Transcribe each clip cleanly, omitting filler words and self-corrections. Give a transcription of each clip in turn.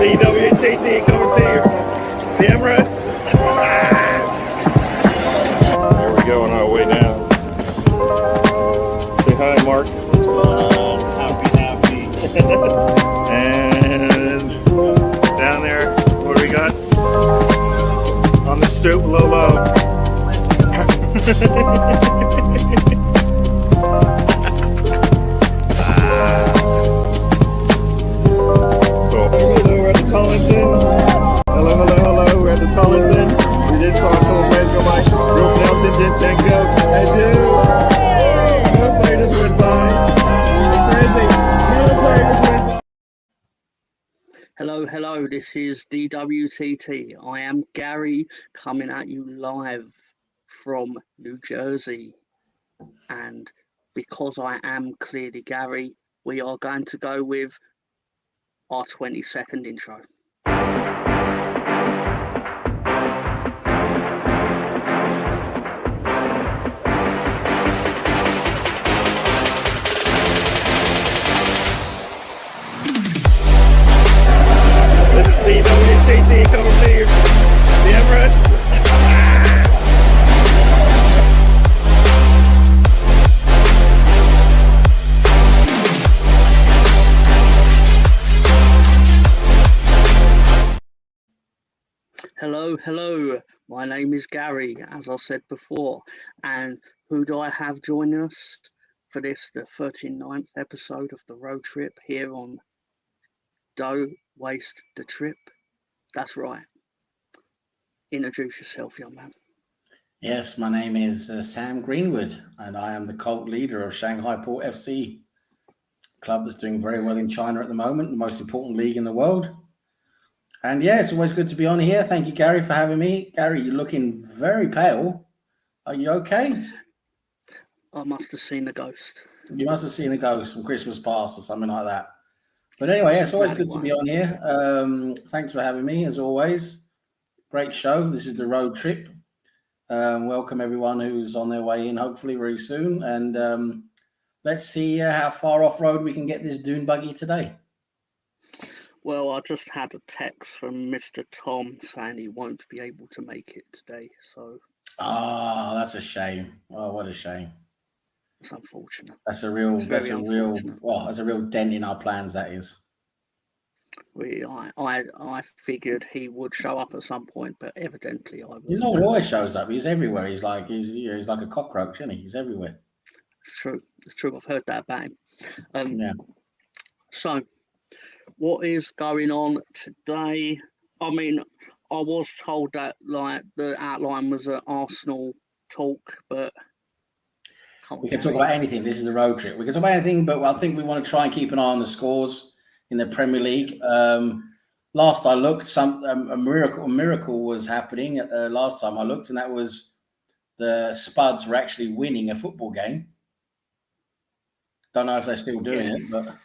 DWTT coming to you. The Emirates. There we go on our way now. Say hi, Mark. What's going on? Happy. And down there, what do we got? On the stoop, low. We're at the Tollington. Hello. We're at the Tollington. We just saw a couple players go by. Bruce Nelson, Jinchenko. Hey, dude. Another player just went by. It's crazy. Another player just went by. Hello. This is DWTT. I am Gary coming at you live from New Jersey. And because I am clearly Gary, we are going to go with our 20-second intro. This is DWTT coming to you. The Emirates. Hello. My name is Gary, as I said before. And who do I have joining us for this, the 39th episode of the road trip here on Don't Waste the Trip? That's right. Introduce yourself, young man. Yes, my name is Sam Greenwood, and I am the cult leader of Shanghai Port FC, club that's doing very well in China at the moment, the most important league in the world. And yeah, it's always good to be on here. Thank you, Gary, for having me. Gary, you're looking very pale. Are you okay? I must have seen a ghost. You must have seen a ghost from Christmas past or something like that. But anyway, yeah, it's always good to be on here. Thanks for having me, as always. Great show. This is the road trip. Welcome everyone who's on their way in, hopefully very soon. And let's see how far off-road we can get this dune buggy today. Well, I just had a text from Mr. Tom saying he won't be able to make it today. So. That's a shame. Oh, what a shame. It's unfortunate. That's a real dent in our plans, that is. I figured he would show up at some point, but evidently I was. He always shows up. He's everywhere. He's like a cockroach, isn't he? He's everywhere. It's true. I've heard that about him. Yeah. So, what is going on today? I mean, I was told that like the outline was an Arsenal talk, but we can talk about anything. This is a road trip. We can talk about anything, but I think we want to try and keep an eye on the scores in the Premier League. Last I looked, a miracle was happening. Last time I looked, and that was the Spuds were actually winning a football game. Don't know if they're still doing it, but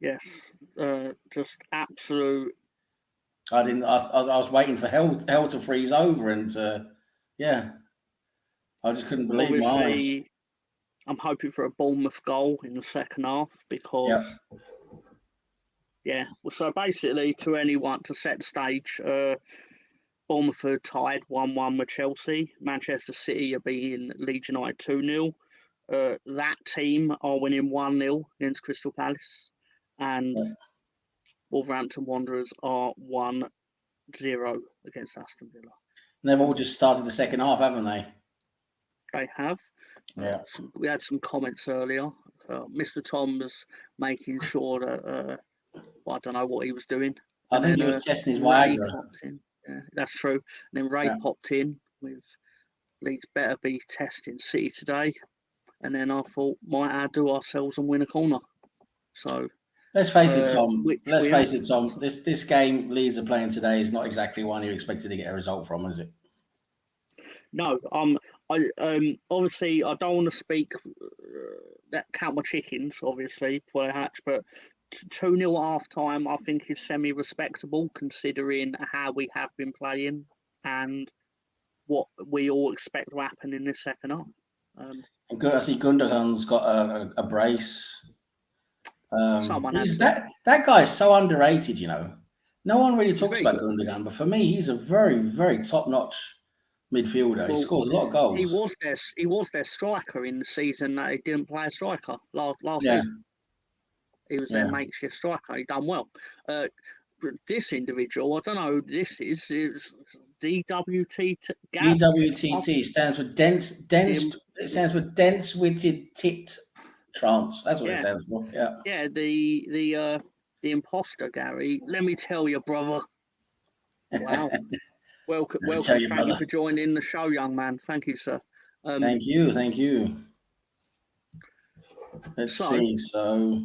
yes, just absolute. I was waiting for hell to freeze over, and I just couldn't believe my eyes. I'm hoping for a Bournemouth goal in the second half because. Yeah, well, so basically, to set the stage, Bournemouth are tied 1-1 with Chelsea. Manchester City are beating Leeds United 2-0. That team are winning 1-0 against Crystal Palace. And Wolverhampton Wanderers are 1-0 against Aston Villa. And they've all just started the second half, haven't they? They have. Yeah. We had some comments earlier. Mr. Tom was making sure that... I don't know what he was doing. I think he was testing his Viagra. Yeah, that's true. And then Ray popped in with Leeds better be testing City today. And then I thought, might outdo ourselves and win a corner. So let's face it, Tom. Tom. This game Leeds are playing today is not exactly one you expected to get a result from, is it? No. Obviously I don't want to speak count my chickens, obviously, before they hatch, but 2-0 half time, I think, is semi-respectable considering how we have been playing and what we all expect to happen in the second half. I see Gundogan's got a brace. That That guy's so underrated, you know. No one really talks about Gundogan, but for me, he's a very, very top-notch midfielder. He scores a lot of goals. He was their striker in the season that he didn't play a striker last Yeah. season. He was their makeshift striker. He done well. This individual, I don't know who this is. It's DWTT. DWTT stands for dense. It stands for dense-witted tit trance. That's what it stands for. Yeah. Yeah. The imposter, Gary. Let me tell you, brother. Wow. Welcome. Thank you for joining the show, young man. Thank you, sir. Thank you. Let's see. So,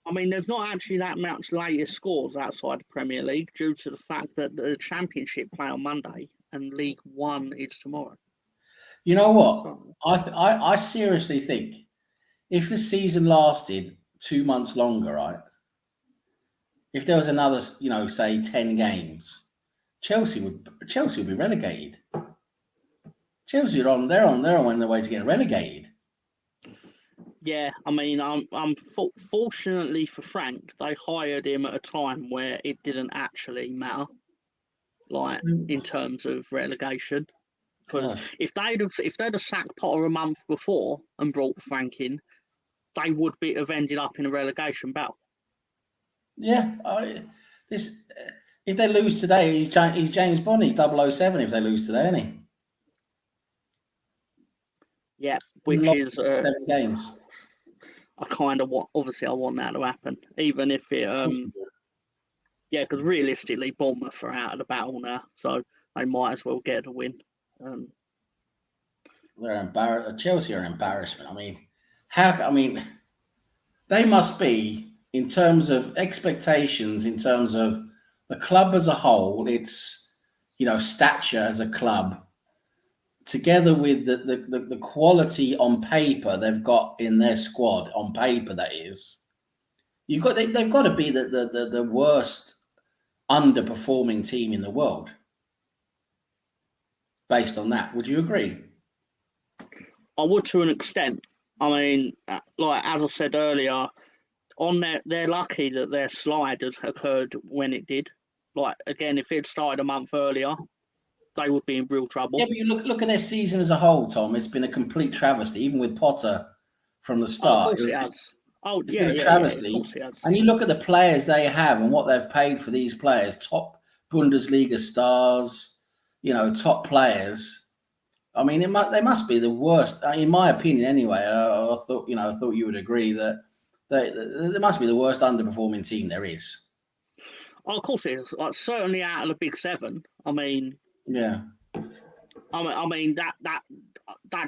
I mean, there's not actually that much latest scores outside the Premier League due to the fact that the Championship play on Monday and League One is tomorrow. You know what? I seriously think if the season lasted 2 months longer, right? If there was another, say 10 games, Chelsea would be relegated. Chelsea they're on their way to getting relegated. Yeah, I mean, I'm fortunately for Frank, they hired him at a time where it didn't actually matter, like in terms of relegation. Because if they'd have sacked Potter a month before and brought Frank in, they would have ended up in a relegation battle. Yeah, if they lose today, he's James Bond. He's 007 if they lose today, isn't he? Yeah, which is 7 games. I kind of want. Obviously, I want that to happen, even if it. Yeah, because realistically, Bournemouth are out of the battle now, so they might as well get a win. They're embarrassed. Chelsea are an embarrassment. I mean, they must be in terms of expectations, in terms of the club as a whole. It's stature as a club. Together with the quality on paper they've got in their squad, on paper that is, they've got to be the worst underperforming team in the world. Based on that, would you agree? I would to an extent. I mean, like as I said earlier, they're lucky that their slide has occurred when it did. Like again, if it started a month earlier, they would be in real trouble. Yeah, but you look at their season as a whole, Tom. It's been a complete travesty, even with Potter from the start. Of course it has. It's been a travesty. Of course it has. And you look at the players they have and what they've paid for these players, top Bundesliga stars, top players. I mean, they must be the worst, in my opinion, anyway. I thought you would agree that they must be the worst underperforming team there is. Oh, of course it is. Like, certainly out of the big 7. I mean. Yeah. I mean that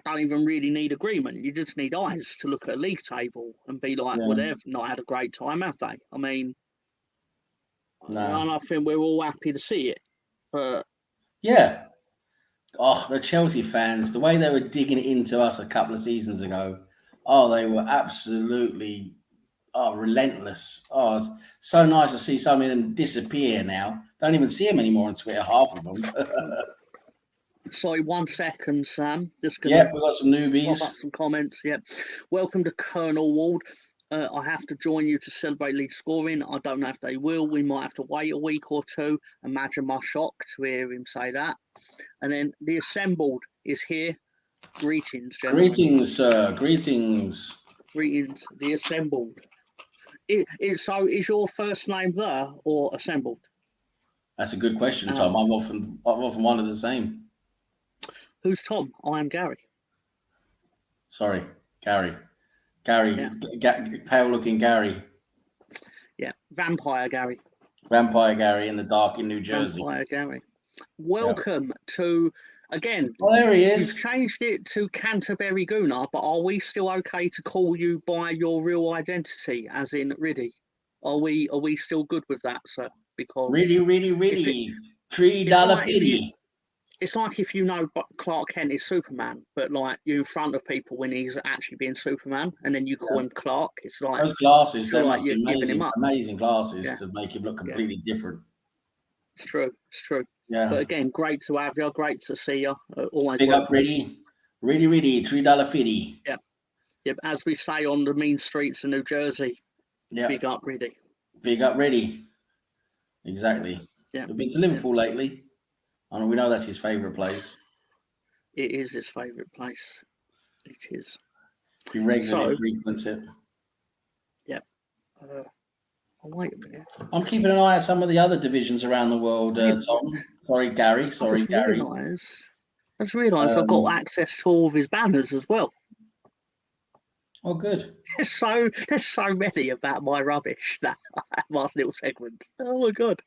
don't even really need agreement. You just need eyes to look at a league table and be like, well, they've not had a great time, have they? I mean, and I think we're all happy to see it. But yeah. Oh, the Chelsea fans, the way they were digging it into us a couple of seasons ago, they were absolutely relentless. It's so nice to see some of them disappear now. Don't even see them anymore on Twitter, half of them. Sorry, 1 second, Sam. We've got some newbies. Pop up some comments. Yep. Welcome to Colonel Ward. I have to join you to celebrate league scoring. I don't know if they will. We might have to wait a week or two. Imagine my shock to hear him say that. And then the assembled is here. Greetings, gentlemen. Greetings, sir. Greetings. Greetings, the assembled. So is your first name there or assembled? That's a good question, Tom. I've often wondered the same. Who's Tom? I am Gary. Sorry, Gary. Pale-looking Gary. Yeah, Vampire Gary. Vampire Gary in the dark in New Jersey. Vampire Gary. Welcome to, again, there he is. You've changed it to Canterbury Gooner, but are we still okay to call you by your real identity, as in Riddy? Are we still good with that, sir? Because really, $3 pity. It's like if you know Clark Kent is Superman, but like you're in front of people when he's actually being Superman, and then you call him Clark. It's like those glasses. They must you're be giving him up. Amazing glasses to make him look completely different. It's true. Yeah. But again, great to have you. Great to see you. Always big up, really, $3 pity. Yeah. As we say on the mean streets of New Jersey. Yeah. Big up, Riddy. Big up, Riddy. Exactly. Yeah. We've been to Liverpool lately, and we know that's his favourite place. It is his favourite place. It is. He regularly frequents it. Yeah. Oh, wait a minute. I'm keeping an eye on some of the other divisions around the world, Tom. Sorry, Gary. Sorry, Gary. I just realised I've got access to all of his banners as well. Oh, good. There's so many about my rubbish that I have my little segment. Oh my god,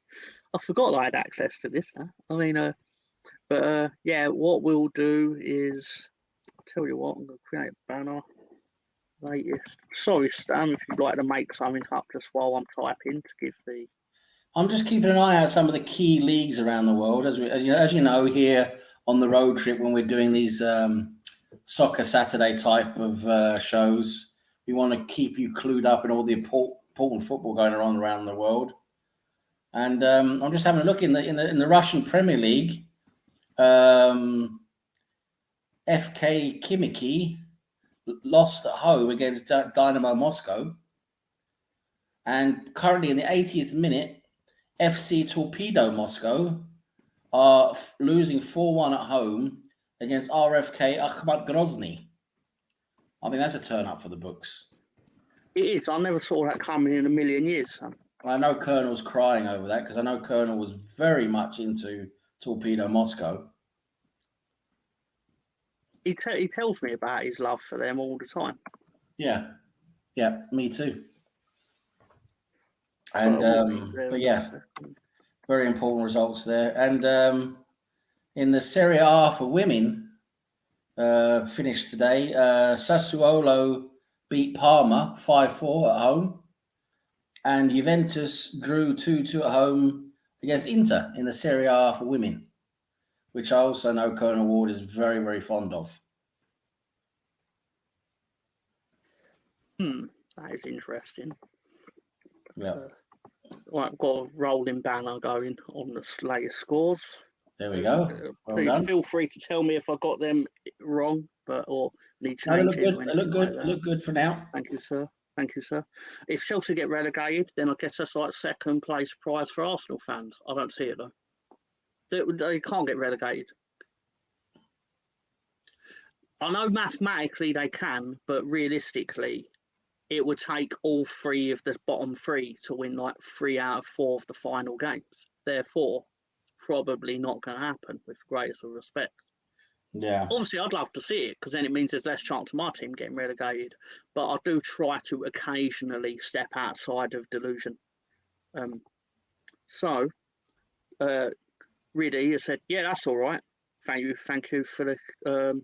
I forgot I had access to this now. I mean, yeah, what we'll do is, I'll tell you what, I'm going to create a banner. Latest. Sorry, Stan, if you'd like to make something up just while I'm typing to give the. I'm just keeping an eye out some of the key leagues around the world, as you know, here on the road trip when we're doing these Soccer Saturday type of shows. We want to keep you clued up in all the important football going on around the world. And I'm just having a look in the Russian Premier League. FK Kimiki lost at home against Dynamo Moscow. And currently in the 80th minute, FC Torpedo Moscow are losing 4-1 at home against RFK Akhmat Grozny. I think that's a turn up for the books. It is. I never saw that coming in a million years, son. I know Colonel's crying over that because I know Colonel was very much into Torpedo Moscow. He tells me about his love for them all the time. Yeah, me too. And but yeah, very important results there. And in the Serie A for women, finished today. Sassuolo beat Parma 5-4 at home, and Juventus drew 2-2 at home against Inter in the Serie A for women, which I also know Colonel Ward is very, very fond of. That is interesting. Yeah. Right, I've got a rolling banner going on the latest scores. There we go. Well Please done. feel free to tell me if I got them wrong, or need No, changing. they look good. They look good for now. Thank you, sir. Thank you, sir. If Chelsea get relegated, then I guess that's like second place prize for Arsenal fans. I don't see it though. They can't get relegated. I know mathematically they can, but realistically, it would take all three of the bottom three to win like 3 out of 4 of the final games. Therefore, probably not going to happen, with the greatest of respect. Yeah. Obviously, I'd love to see it because then it means there's less chance of my team getting relegated. But I do try to occasionally step outside of delusion. So, Riddy has said, "Yeah, that's all right. Thank you for the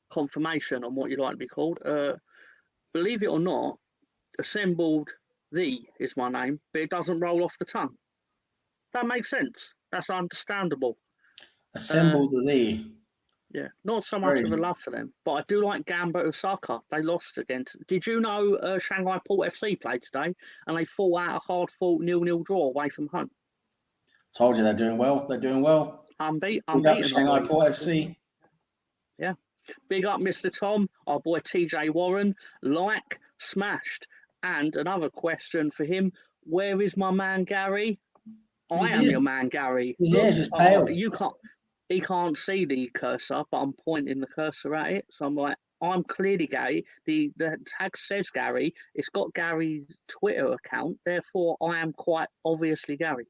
confirmation on what you'd like to be called." Believe it or not, Assembled Thee is my name, but it doesn't roll off the tongue. That makes sense. That's understandable. Assembled Thee. Yeah, not so much of a love for them, but I do like Gamba Osaka. They lost against. Did you know Shanghai Port FC played today and they fought out a hard-fought 0-0 draw away from home? Told you they're doing well. They're doing well. Unbeaten. Shanghai Port FC. Yeah. Big up, Mr. Tom, our boy TJ Warren. Smashed. And another question for him: where is my man Gary? I am your man Gary. Yeah, just pale. He can't see the cursor, but I'm pointing the cursor at it. So I'm like, I'm clearly Gary. The tag says Gary. It's got Gary's Twitter account. Therefore, I am quite obviously Gary.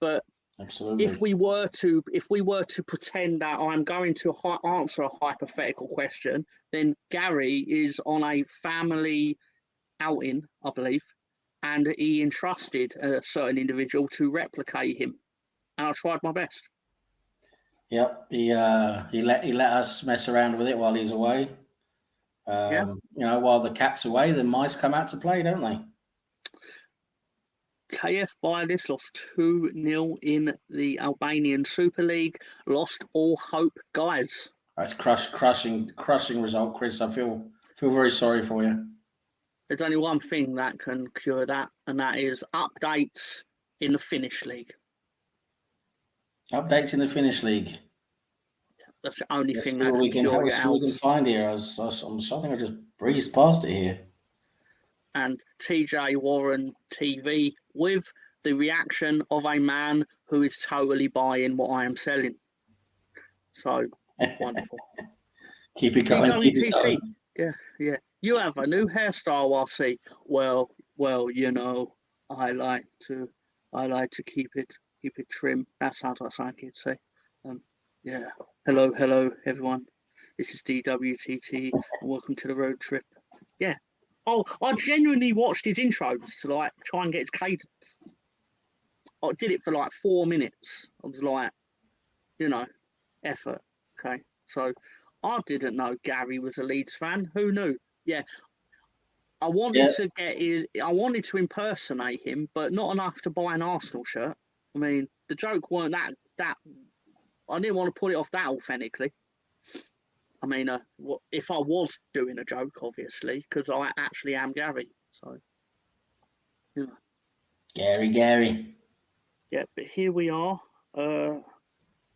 But absolutely, if we were to pretend that I'm going to answer a hypothetical question, then Gary is on a family outing, I believe, and he entrusted a certain individual to replicate him, and I tried my best. Yep, he let us mess around with it while he's away. Yeah. You know, while the cat's away, the mice come out to play, don't they? KF Bialis lost 2-0 in the Albanian Super League. Lost all hope, guys. That's crushing result, Chris. I feel very sorry for you. There's only one thing that can cure that, and that is updates in the Finnish league. Updates in the Finnish league. That's the only thing that we can find here. I think I just breezed past it here. and TJ Warren TV with the reaction of a man who is totally buying what I am selling. So wonderful. Keep it going. Keep it going. Yeah. You have a new hairstyle, I see. Well, you know, I like to keep it trim. That sounds like something you'd say. Yeah. Hello, everyone. This is DWTT, and welcome to the road trip. Yeah. Oh, I genuinely watched his intros to like try and get his cadence. I did it for like 4 minutes. I was like, you know, effort. Okay. So I didn't know Gary was a Leeds fan. Who knew? Yeah. I wanted to impersonate him, but not enough to buy an Arsenal shirt. I mean, the joke weren't that I didn't want to put it off that authentically. I mean, if I was doing a joke, obviously, because I actually am Gary. So, you know. Gary. Yeah, but here we are.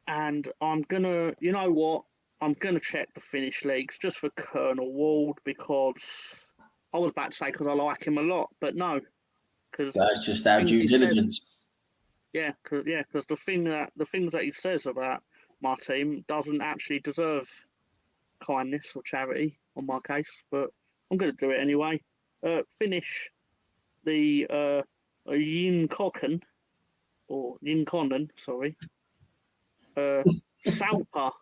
And I'm going to, you know what? I'm going to check the Finnish leagues just for Colonel Ward, because I was about to say because I like him a lot, but no. That's just our due diligence. Because the things that he says about my team doesn't actually deserve kindness or charity on my case, but I'm going to do it anyway. Finish the Yinkonnen, sorry. Salpa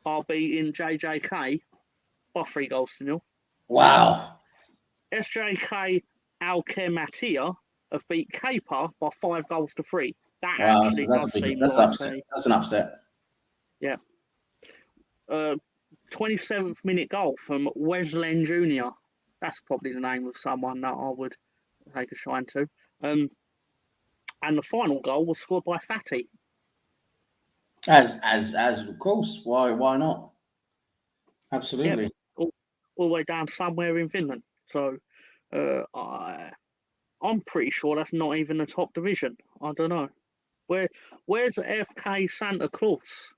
are beating JJK by 3-0. Wow. SJK Alkematia have beat Kapa by 5-3. That wow, actually does seem that's upset. That's an upset. Yeah. 27th minute goal from Weslen Jr. That's probably the name of someone that I would take a shine to. And the final goal was scored by Fatty. As of course. Why not? Absolutely. Yeah, all the way down somewhere in Finland. So I'm pretty sure that's not even the top division. I don't know. Where's FK Santa Claus?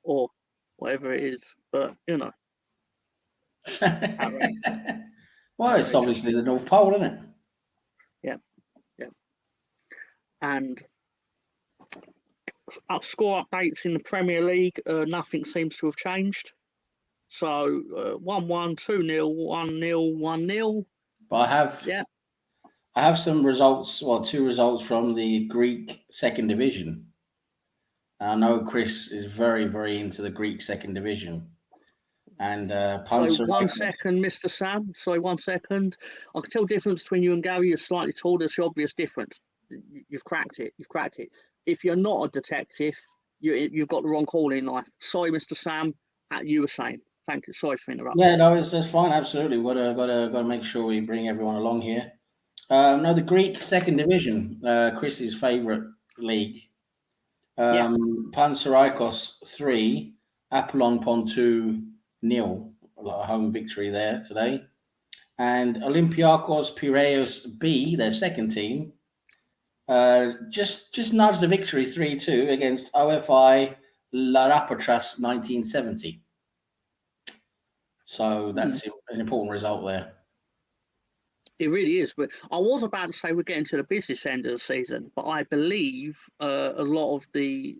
Or whatever it is. But, you know. Well, it's obviously the North Pole, isn't it? Yeah. And score updates in the Premier League, nothing seems to have changed. So 1-1, 2-0, 1-0, 1-0. But I have some results, 2 results from the Greek second division. I know Chris is very, very into the Greek second division. And so 1 second, Mr. Sam. Sorry, 1 second. I can tell the difference between you and Gary. You're slightly taller. There's the obvious difference. You've cracked it. If you're not a detective, you've got the wrong call in life. Sorry, Mr. Sam. You were saying. Thank you. Sorry for interrupting. Yeah, no, that's fine. Absolutely. Got to make sure we bring everyone along here. No, the Greek second division, Chris's favourite league. Panathinaikos 3, Apollon Pontou 0. A home victory there today. And Olympiakos Piraeus B, their second team, just nudged the victory 3-2 against OFI Larapatras 1970. So that's an important result there. It really is. But I was about to say we're getting to the business end of the season, but I believe a lot of the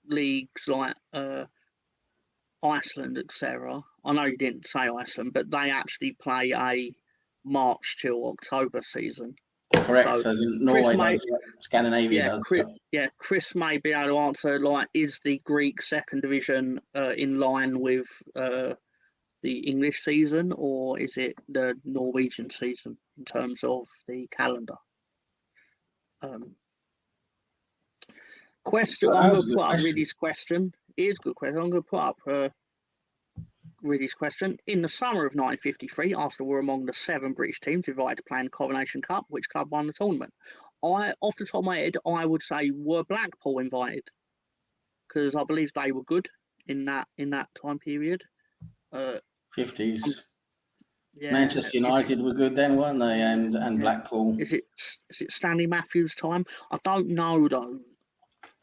leagues like Iceland, etc. I know you didn't say Iceland, but they actually play a March till October season. Correct. So as in Norway does, Scandinavia does. Chris may be able to answer, like, is the Greek second division in line with the English season, or is it the Norwegian season in terms of the calendar? Question. I'm going to put up Riddy's question. It is a good question. I'm going to put up Riddy's question. In the summer of 1953, Arsenal were among the 7 British teams invited to play in the Coronation Cup. Which club won the tournament? Off the top of my head, I would say were Blackpool invited, because I believe they were good in that time period. 50s. Manchester United were good then, weren't they? And Blackpool. Is it Stanley Matthews' time? I don't know though.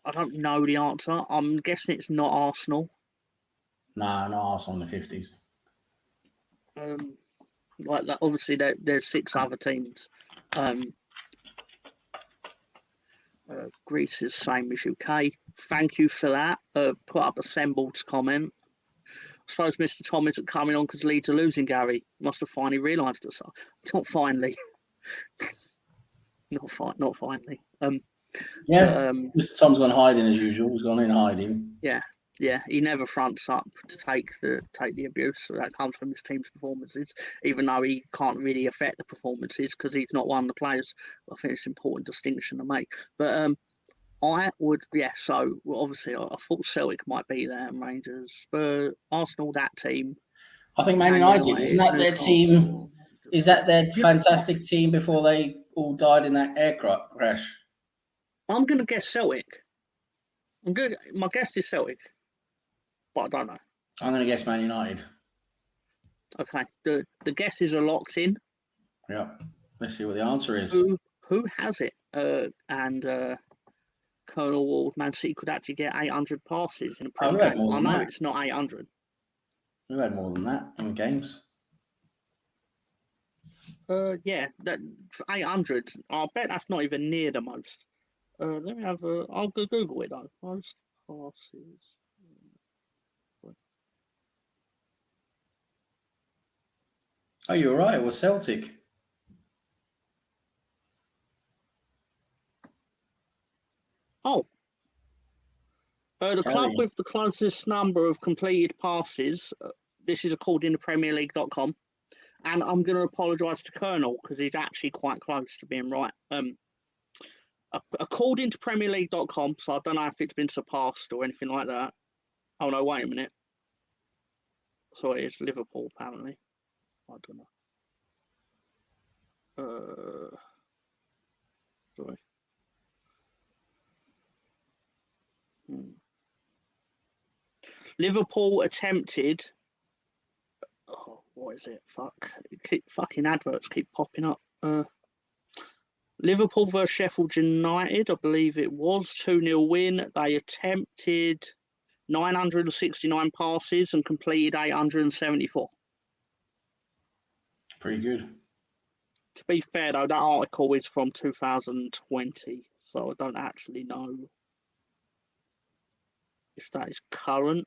I don't know the answer. I'm guessing it's not Arsenal. No, not Arsenal in the 50s. Like that, obviously, there's 6 other teams. Greece is same as UK. Thank you for that. Put up assembled to comment. I suppose Mr. Tom isn't coming on because Leeds are losing, Gary. Must have finally realised it. So. Not finally. not finally. Mr. Tom's gone hiding as usual. He's gone in hiding. Yeah, he never fronts up to take the abuse. So that comes from his team's performances, even though he can't really affect the performances because he's not one of the players. I think it's an important distinction to make. But I would, so obviously I thought Celtic might be there, and Rangers, Spurs, Arsenal, that team. I think Man United, isn't that their team? Is that their fantastic team before they all died in that aircraft crash? I'm going to guess Celtic. My guess is Celtic, but I don't know. I'm going to guess Man United. Okay, the guesses are locked in. Yeah, let's see what the answer is. Who has it? And Colonel Ward, Man City could actually get 800 passes in a Premier game. I know it's not 800. We've had more than that in games. That 800. I bet that's not even near the most. Let me have I'll Google it though. Most passes. Oh, you're right. It was Celtic. Oh. The club with the closest number of completed passes, this is according to PremierLeague.com, and I'm going to apologise to Colonel because he's actually quite close to being right. According to PremierLeague.com, so I don't know if it's been surpassed or anything like that. Oh no, wait a minute. So it's Liverpool apparently. I don't know. Sorry. Liverpool attempted. Oh, what is it? Fucking adverts keep popping up. Liverpool versus Sheffield United, I believe it was 2-0 win. They attempted 969 passes and completed 874. Pretty good. To be fair though, that article is from 2020, so I don't actually know if that is current.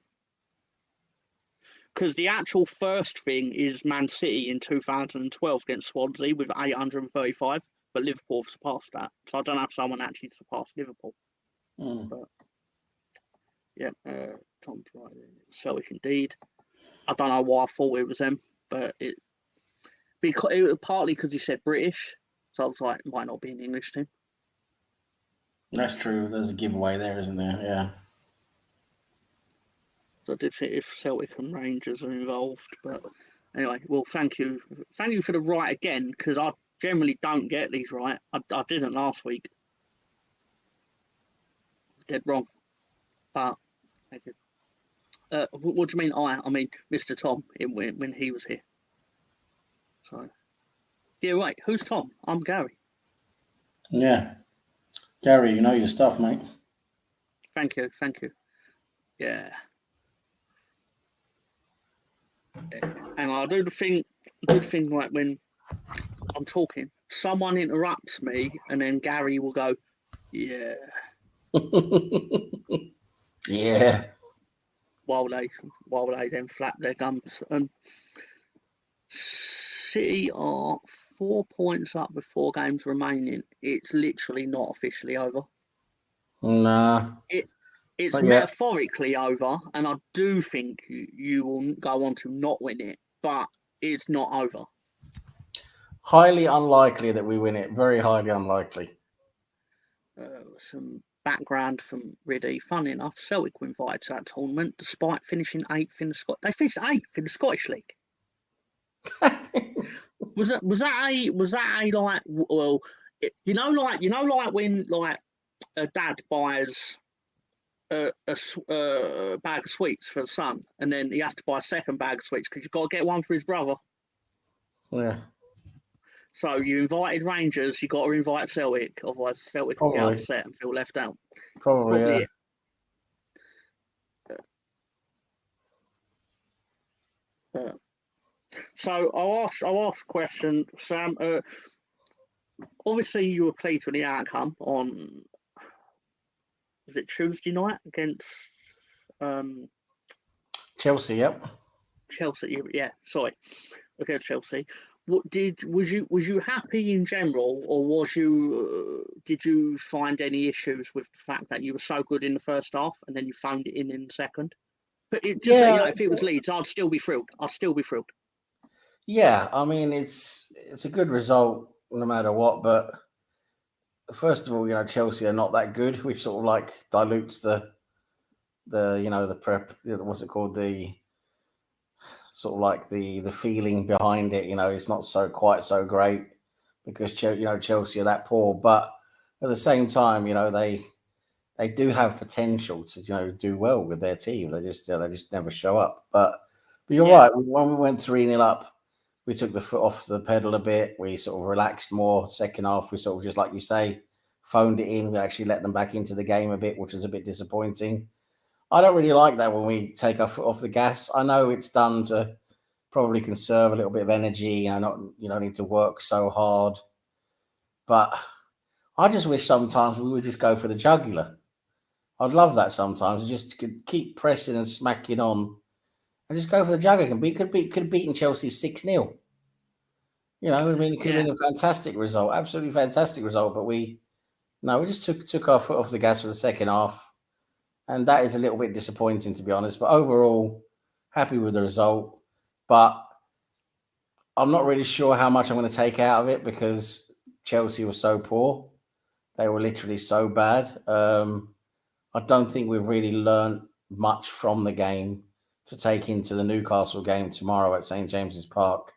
Because the actual first thing is Man City in 2012 against Swansea with 835, but Liverpool have surpassed that. So I don't know if someone actually surpassed Liverpool. But yeah, Tom's right. Celtic indeed. I don't know why I thought it was them, but it was partly because he said British, so I was like, it might not be an English team. That's true. There's a giveaway there, isn't there? Yeah. So I did think if Celtic and Rangers are involved, but anyway, well, thank you for the right again, because I generally don't get these right. I didn't last week. Dead wrong, but thank you. What do you mean? I mean Mr. Tom when he was here. So yeah, wait, who's Tom? I'm Gary. Yeah, Gary, you know your stuff, mate. Thank you. Yeah. And I do the thing like when I'm talking, someone interrupts me, and then Gary will go, "Yeah." Yeah. While they then flap their gums. City are 4 points up with 4 games remaining. It's literally not officially over. Nah. It's metaphorically over, and I do think you will go on to not win it, but it's not over. Highly unlikely that we win it. Very highly unlikely. Some background from Riddy. Funny enough, Celtic were invited to that tournament despite finishing 8th in the They finished 8th in the Scottish League. Was that a like, well, you know like when like a dad buys a bag of sweets for the son, and then he has to buy a second bag of sweets because you've got to get one for his brother. Yeah. So you invited Rangers, you got to invite Celtic, otherwise Celtic will get upset and feel left out. Probably yeah. So I'll ask a question, Sam. Obviously, you were pleased with the outcome on, was it Tuesday night against Chelsea, yep. Chelsea? Yeah, sorry, against Chelsea. Was you happy in general, or did you find any issues with the fact that you were so good in the first half and then you found it in the second? But if it was Leeds, I'd still be thrilled. Yeah, I mean it's a good result no matter what, but first of all, Chelsea are not that good, which sort of like dilutes the prep, what's it called, the sort of like the feeling behind it. It's not quite so great because Chelsea are that poor, but at the same time, they do have potential to do well with their team. They just never show up. But you're right. When we went 3-0 up, we took the foot off the pedal a bit. We sort of relaxed more. Second half, we sort of, just like you say, phoned it in. We actually let them back into the game a bit, which was a bit disappointing. I don't really like that when we take our foot off the gas. I know it's done to probably conserve a little bit of energy and not need to work so hard. But I just wish sometimes we would just go for the jugular. I'd love that sometimes. Just keep pressing and smacking on and just go for the jugular. Could have beaten Chelsea 6-0. It could have been a fantastic result, absolutely fantastic result. But we just took our foot off the gas for the second half. And that is a little bit disappointing, to be honest. But overall, happy with the result. But I'm not really sure how much I'm going to take out of it because Chelsea was so poor. They were literally so bad. I don't think we've really learned much from the game to take into the Newcastle game tomorrow at St. James's Park.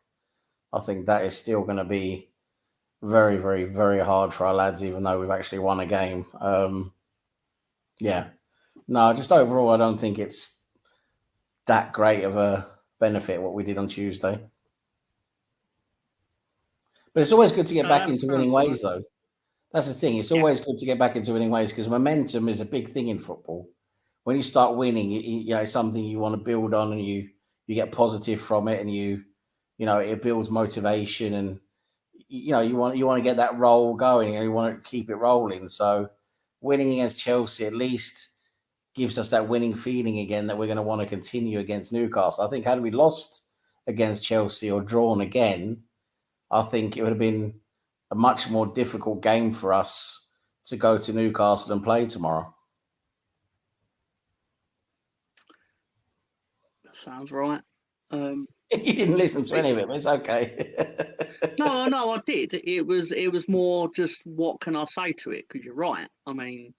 I think that is still going to be very, very, very hard for our lads, even though we've actually won a game. No, just overall, I don't think it's that great of a benefit what we did on Tuesday. But it's always good to get back into winning ways, though. That's the thing. It's always good to get back into winning ways because momentum is a big thing in football. When you start winning, it's something you want to build on, and you get positive from it, and it builds motivation, and you want to get that roll going, and you want to keep it rolling. So winning against Chelsea at least gives us that winning feeling again that we're going to want to continue against Newcastle. I think had we lost against Chelsea or drawn again, I think it would have been a much more difficult game for us to go to Newcastle and play tomorrow. Sounds right. You didn't listen to any of it, but it's okay. No, I did. It was more just what can I say to it? Because you're right. I mean,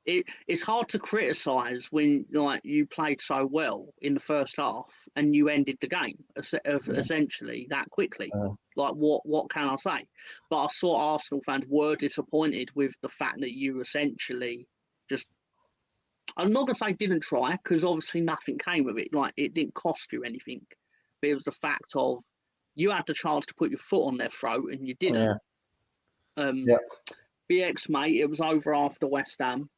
it's hard to criticise when you played so well in the first half and you ended the game essentially that quickly. What can I say? But I saw Arsenal fans were disappointed with the fact that you essentially just, I'm not going to say didn't try, because obviously nothing came of it. It didn't cost you anything. But it was the fact of you had the chance to put your foot on their throat and you didn't. BX, mate, it was over after West Ham.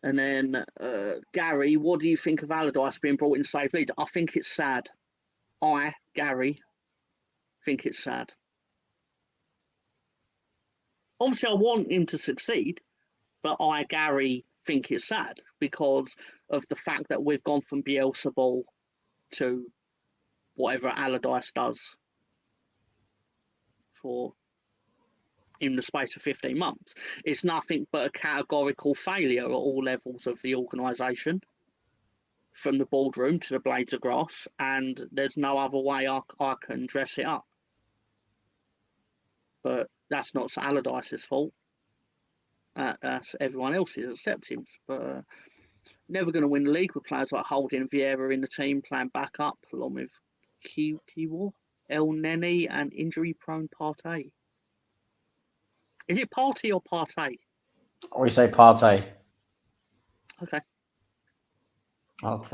And then, Gary, what do you think of Allardyce being brought in to save Leeds? I think it's sad. Gary, think it's sad. Obviously, I want him to succeed, but Gary, think it's sad because of the fact that we've gone from Bielsa ball to whatever Allardyce does in the space of 15 months. It's nothing but a categorical failure at all levels of the organisation, from the boardroom to the blades of grass, and there's no other way I can dress it up. But that's not Allardyce's fault. That's everyone else's, except him. But never going to win the league with players like Holding, Vieira in the team playing back up, along with Kiwor, El Neni, and injury-prone Partey. Is it Party or Partey? We say Partey. Okay.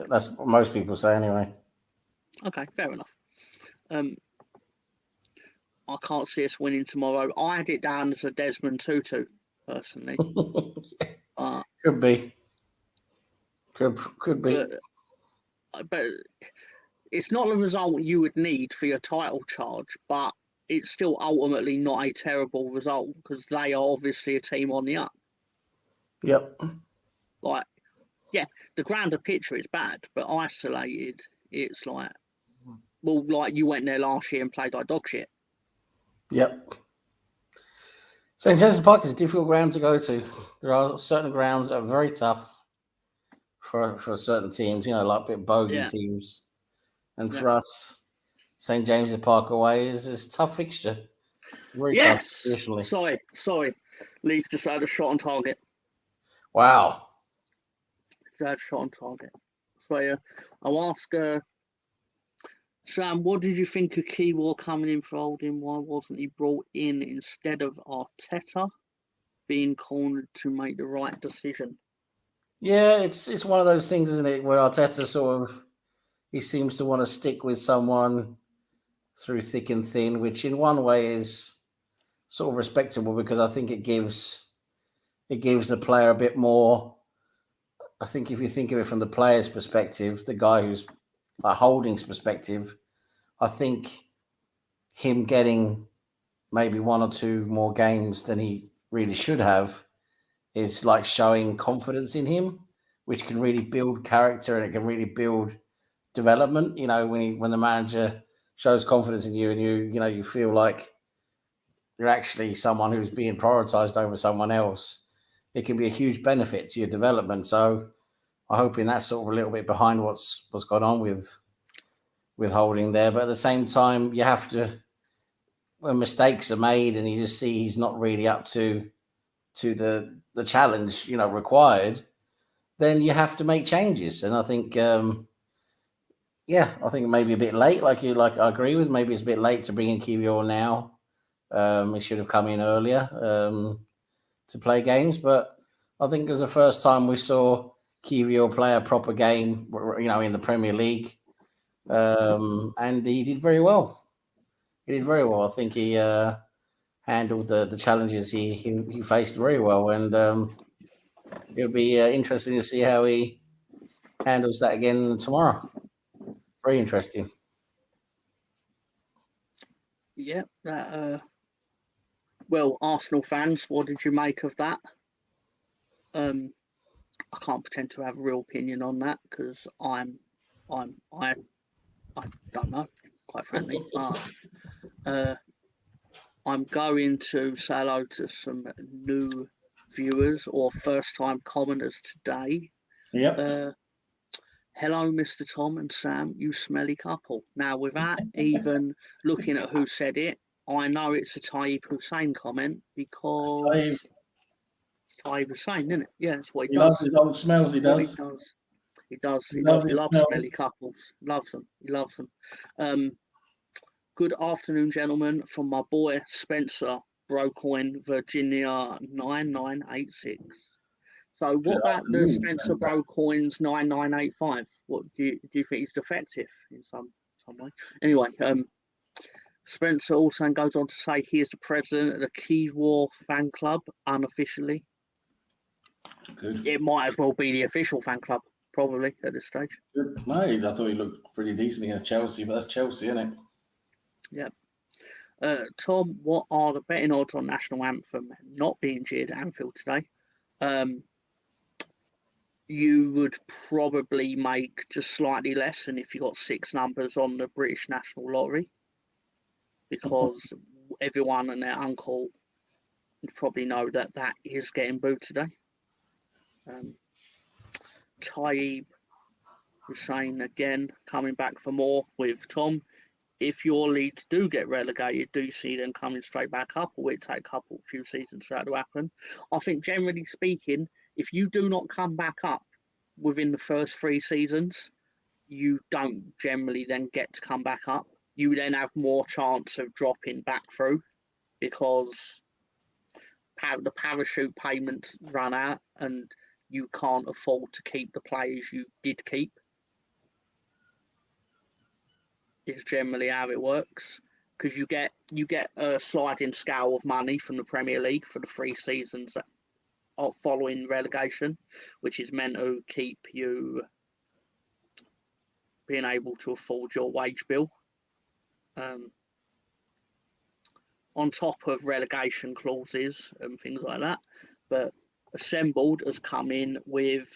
That's what most people say anyway. Okay, fair enough. I can't see us winning tomorrow. I had it down as a Desmond Tutu, personally. Could be. Could be. but it's not the result you would need for your title charge, but it's still ultimately not a terrible result because they are obviously a team on the up. Yep. Like, yeah, the grander picture is bad, but isolated, it's like, well, like you went there last year and played like dog shit. Yep. St. James's Park is a difficult ground to go to. There are certain grounds that are very tough for certain teams, you know, like a bit bogey teams. And for us, St. James's Park away is a tough fixture. Very tough, traditionally. Sorry. Leeds just had a shot on target. Wow. Had a shot on target. So I'll ask Sam, what did you think of Kiwior coming in for Holding? Why wasn't he brought in instead of Arteta being cornered to make the right decision? Yeah, it's one of those things, isn't it, where Arteta sort of, he seems to want to stick with someone through thick and thin, which in one way is sort of respectable because I think it gives the player a bit more. I think if you think of it from the player's perspective, the guy who's Holding's perspective, I think him getting maybe one or two more games than he really should have is like showing confidence in him, which can really build character and it can really build development. You know, when the manager shows confidence in you and you feel like you're actually someone who's being prioritized over someone else, it can be a huge benefit to your development. So I'm hoping that's sort of a little bit behind what's gone on with Holding there. But at the same time, you have to, when mistakes are made and you just see he's not really up to the challenge, required, then you have to make changes. And I think, I think it may be a bit late. Like I agree with. Maybe it's a bit late to bring in Kiwior now. He should have come in earlier to play games. But I think it was the first time we saw Kiwior play a proper game, in the Premier League, and he did very well. He did very well. I think he handled the challenges he faced very well, and it'll be interesting to see how he handles that again tomorrow. Very interesting. Yeah. Well, Arsenal fans, what did you make of that? I can't pretend to have a real opinion on that because I don't know, quite frankly. I'm going to say hello to some new viewers or first-time commenters today. Yep. Hello, Mr. Tom and Sam, you smelly couple. Now, without even looking at who said it, I know it's a Tayyip Hussein comment because it's Tayyip Hussein, isn't it? Yeah, that's what he does. He loves his old smells, he does. He does. He loves smelly couples. Loves them. He loves them. Good afternoon, gentlemen, from my boy Spencer, Brocoin, Virginia 9986. So what about the Spencer Brocoins 9985? What do you think he's defective in some way? Anyway, Spencer also goes on to say he is the president of the Kiwior fan club unofficially. Good. It might as well be the official fan club, probably, at this stage. Good. No, I thought he looked pretty decent against Chelsea, but that's Chelsea, isn't it? Yeah. Tom, what are the betting odds on National Anthem not being cheered at Anfield today? You would probably make just slightly less than if you got 6 numbers on the British National Lottery, because everyone and their uncle would probably know that is getting booed today. Tayyip Hussein again coming back for more with Tom. If your Leeds do get relegated, do you see them coming straight back up, or will it take a few seasons for that to happen? I think generally speaking, if you do not come back up within the first 3 seasons, you don't generally then get to come back up. You then have more chance of dropping back through because the parachute payments run out and you can't afford to keep the players you did keep. Is generally how it works, because you get a sliding scale of money from the Premier League for the 3 seasons following relegation, which is meant to keep you being able to afford your wage bill. On top of relegation clauses and things like that. But Assembled has come in with,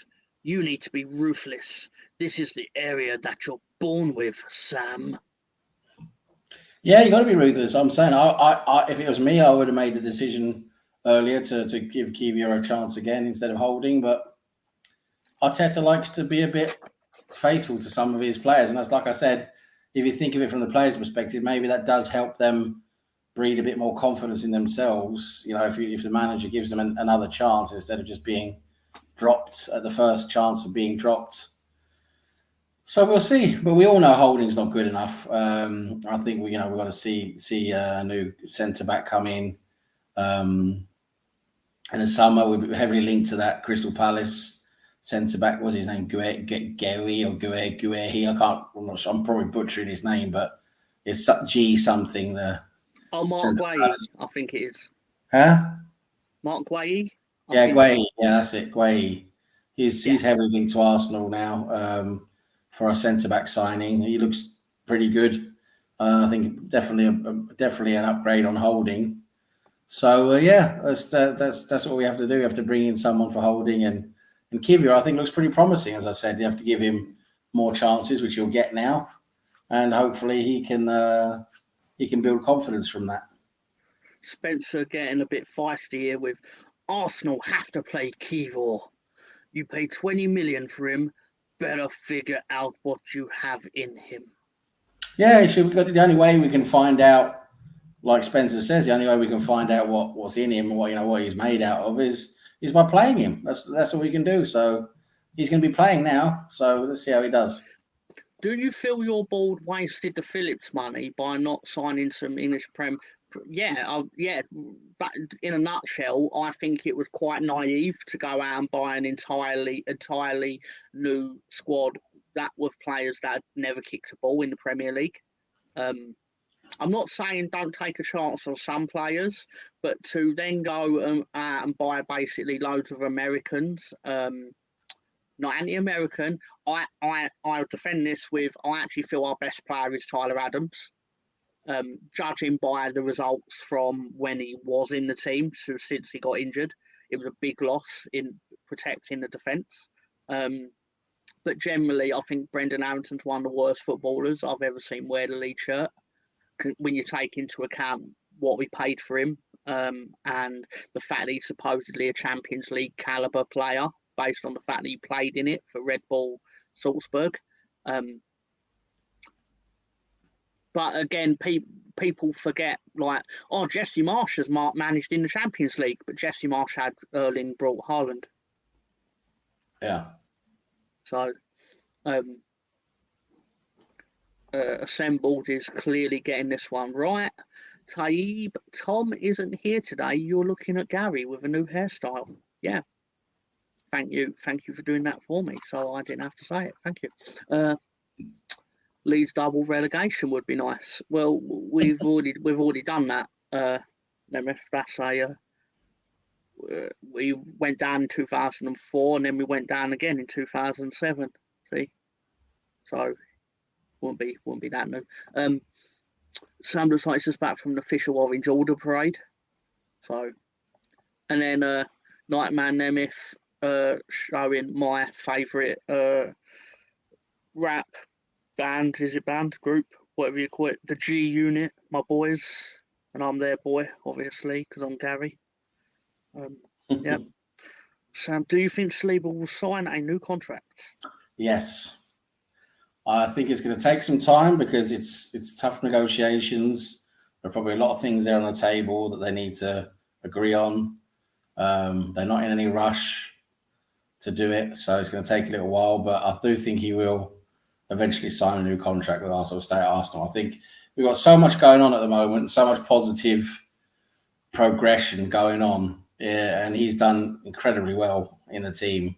you need to be ruthless. This is the area that you're born with, Sam. Yeah, you got to be ruthless. I'm saying, I if it was me, I would have made the decision earlier to give Kiwior a chance again instead of Holding. But Arteta likes to be a bit faithful to some of his players. And that's, like I said, if you think of it from the players' perspective, maybe that does help them breed a bit more confidence in themselves. You know, if the manager gives them another chance instead of just being dropped at the first chance of being dropped. So we'll see. But we all know Holding's not good enough. I think we've got to see a new centre back come in. In the summer, we're heavily linked to that Crystal Palace centre back. What's his name? Guehi or Guehi. I'm not sure. I'm probably butchering his name, but it's G something there. Oh, Mark Guehi, I think it is. Huh? Mark Guehi? Yeah, Guehi. Yeah, that's it. Guehi. He's heavily linked to Arsenal now for a centre-back signing. He looks pretty good. I think definitely an upgrade on Holding. So, that's what we have to do. We have to bring in someone for Holding. And Kiwior, I think, looks pretty promising. As I said, you have to give him more chances, which he'll get now. And hopefully he can build confidence from that. Spencer getting a bit feisty here with Arsenal have to play Kiwior. You pay 20 million for him. Better figure out what you have in him. Yeah, the only way we can find out, like Spencer says, the only way we can find out what's in him and what he's made out of is by playing him. That's all we can do. So he's going to be playing now. So let's see how he does. Do you feel your board wasted the Phillips money by not signing some English Prem? Yeah. But in a nutshell, I think it was quite naive to go out and buy an entirely new squad that with players that had never kicked a ball in the Premier League. I'm not saying don't take a chance on some players, but to then go and buy basically loads of Americans. Not anti-American. I defend this with, I actually feel our best player is Tyler Adams. Judging by the results from when he was in the team, so since he got injured, it was a big loss in protecting the defence. But generally, I think Brendan Harrington's one of the worst footballers I've ever seen wear the league shirt. When you take into account what we paid for him and the fact that he's supposedly a Champions League calibre player, based on the fact that he played in it for Red Bull Salzburg. But again, people forget, like, Jesse Marsch has managed in the Champions League, but Jesse Marsch had Erling Braut Haaland. Yeah. So, Assembled is clearly getting this one right. Taib, Tom isn't here today. You're looking at Gary with a new hairstyle. Yeah. Thank you for doing that for me, so I didn't have to say it. Thank you. Leeds double relegation would be nice. Well, we've already done that. That's we went down in 2004, and then we went down again in 2007. See, so wouldn't be that new. Sam looks like it's just back from an official Orange Order parade. So, and then Nightman Nemeth showing my favourite rap band, group, whatever you call it, the G Unit, my boys, and I'm their boy, obviously, because I'm Gary. Yeah. Sam, do you think Saliba will sign a new contract? Yes. I think it's going to take some time because it's tough negotiations. There are probably a lot of things there on the table that they need to agree on. They're not in any rush to do it, so it's going to take a little while, but I do think he will eventually sign a new contract with Arsenal, stay at Arsenal. I think we've got so much going on at the moment, so much positive progression going on, and he's done incredibly well in the team.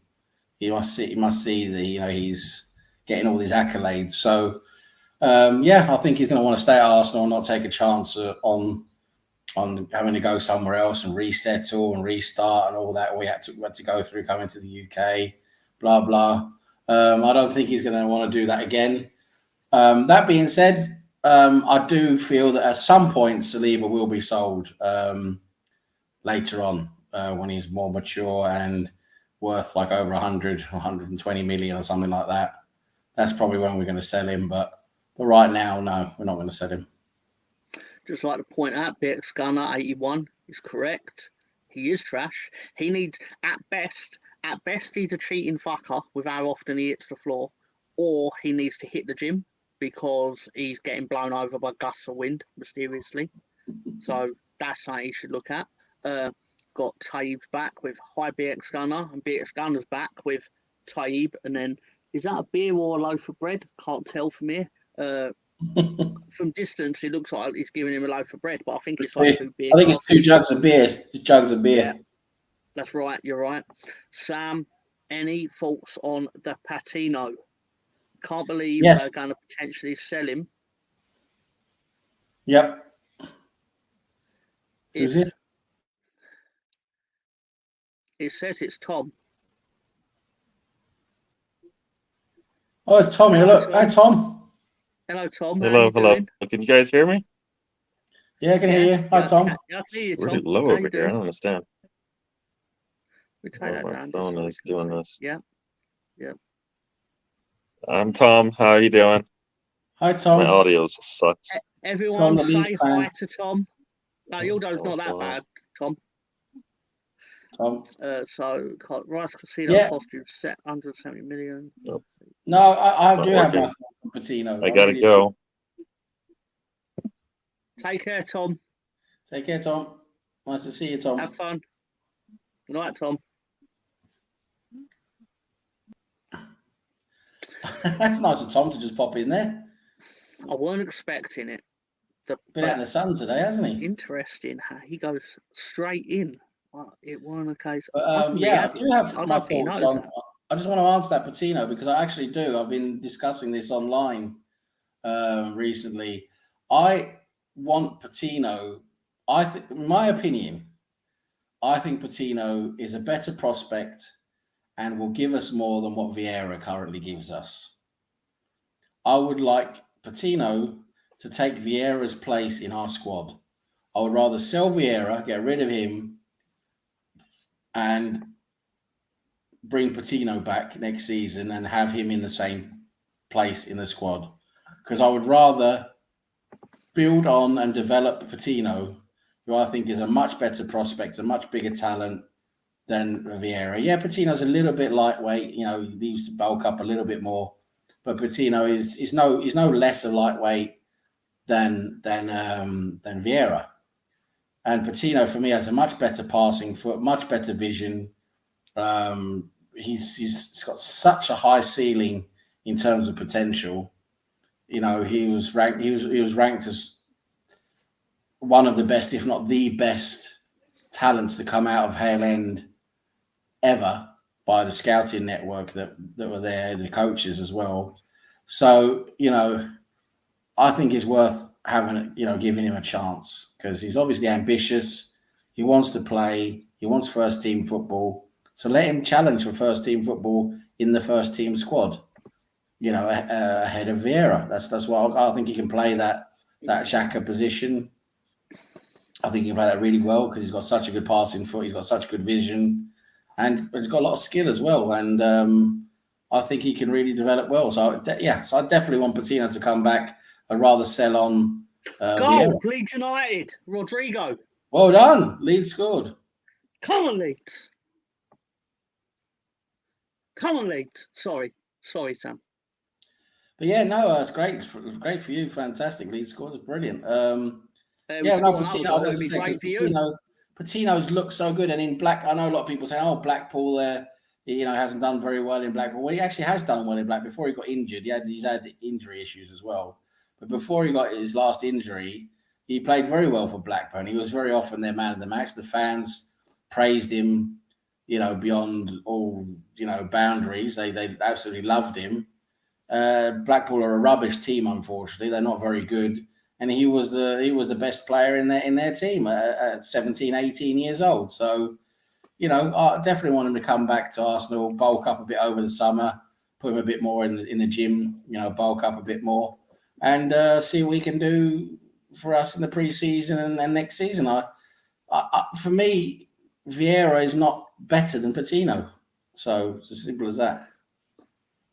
He must see that he's getting all these accolades. So I think he's going to want to stay at Arsenal and not take a chance on having to go somewhere else and resettle and restart and all that we had to go through coming to the UK, blah blah. I don't think he's going to want to do that again. That being said, I do feel that at some point Saliba will be sold later on when he's more mature and worth like over 100, 120 million or something like that. That's probably when we're going to sell him. But right now, no, we're not going to sell him. Just like to point out, BX Gunner 81 is correct. He is trash. He needs, at best, he's a cheating fucker with how often he hits the floor, or he needs to hit the gym because he's getting blown over by gusts of wind mysteriously. So that's something you should look at. Got Taib's back with high BX Gunner, and BX Gunner's back with Taib. And then, is that a beer or a loaf of bread? Can't tell from here. From distance, it looks like he's giving him a loaf of bread, but I think it's like 2 beer. I think it's 2 jugs of beer. Jugs of beer. Yeah, that's right. You're right. Sam, any thoughts on the Patino? Can't believe they're going to potentially sell him. Yep. Who's this? It says it's Tom. Oh, it's Tommy. Look, hi Tom. Hello, Tom. Hello. Doing? Can you guys hear me? Yeah, I can hear you. Hi, Tom. I can hear you, Tom. It's really low over here. I don't understand. We take that my down. phone is doing this. Yeah. I'm Tom. How are you doing? Hi, Tom. My audio sucks. Everyone say hi to Tom. No, your audio's not that bad, Tom. So Rice Casino costume set 170 million. Nope. No, I do have my Patino. I gotta go. Take care, Tom. Take care, Tom. Nice to see you, Tom. Have fun. Good night, Tom. That's nice of Tom to just pop in there. I weren't expecting it. Been out in the sun today, hasn't he? Interesting how he goes straight in. It weren't a case. But, I do have my thoughts on. I just want to answer that Patino because I actually do. I've been discussing this online recently. I want Patino. In my opinion, I think Patino is a better prospect and will give us more than what Vieira currently gives us. I would like Patino to take Vieira's place in our squad. I would rather sell Vieira, get rid of him, and bring Patino back next season and have him in the same place in the squad. Because I would rather build on and develop Patino, who I think is a much better prospect, a much bigger talent than Vieira. Yeah, Patino's a little bit lightweight. You know, he needs to bulk up a little bit more. But Patino is no lesser lightweight than Vieira. And Patino, for me, has a much better passing foot, much better vision. He's got such a high ceiling in terms of potential. You know, he was ranked as one of the best, if not the best, talents to come out of Hale End ever by the scouting network that were there, the coaches as well. So, you know, I think it's worth giving him a chance because he's obviously ambitious. He wants to play. He wants first team football. So let him challenge for first team football in the first team squad, you know, ahead of Vieira. That's what I think he can play that Xhaka position. I think he can play that really well because he's got such a good passing foot. He's got such good vision and he's got a lot of skill as well. And I think he can really develop well. So, so I definitely want Patino to come back. I'd rather sell on goal, Leeds United, Rodrigo. Well done. Leeds scored. Come on, Leeds. Come on, Leeds. Sorry, Sam. But yeah, no, it's great. Great for you. Fantastic. Leeds scored. It's brilliant. Patino's look so good. And in I know a lot of people say, oh, Blackpool there, hasn't done very well in Blackpool. Well, he actually has done well in Blackpool. Before he got injured, he's had injury issues as well. But before he got his last injury, he played very well for Blackburn. He was very often their man of the match. The fans praised him, beyond all, boundaries. They absolutely loved him. Blackpool are a rubbish team, unfortunately. They're not very good. And he was the best player in their team at 17, 18 years old. So, I definitely want him to come back to Arsenal, bulk up a bit over the summer, put him a bit more in the gym, bulk up a bit more. and see what we can do for us in the pre-season and next season. For me, Vieira is not better than Patino. So it's as simple as that.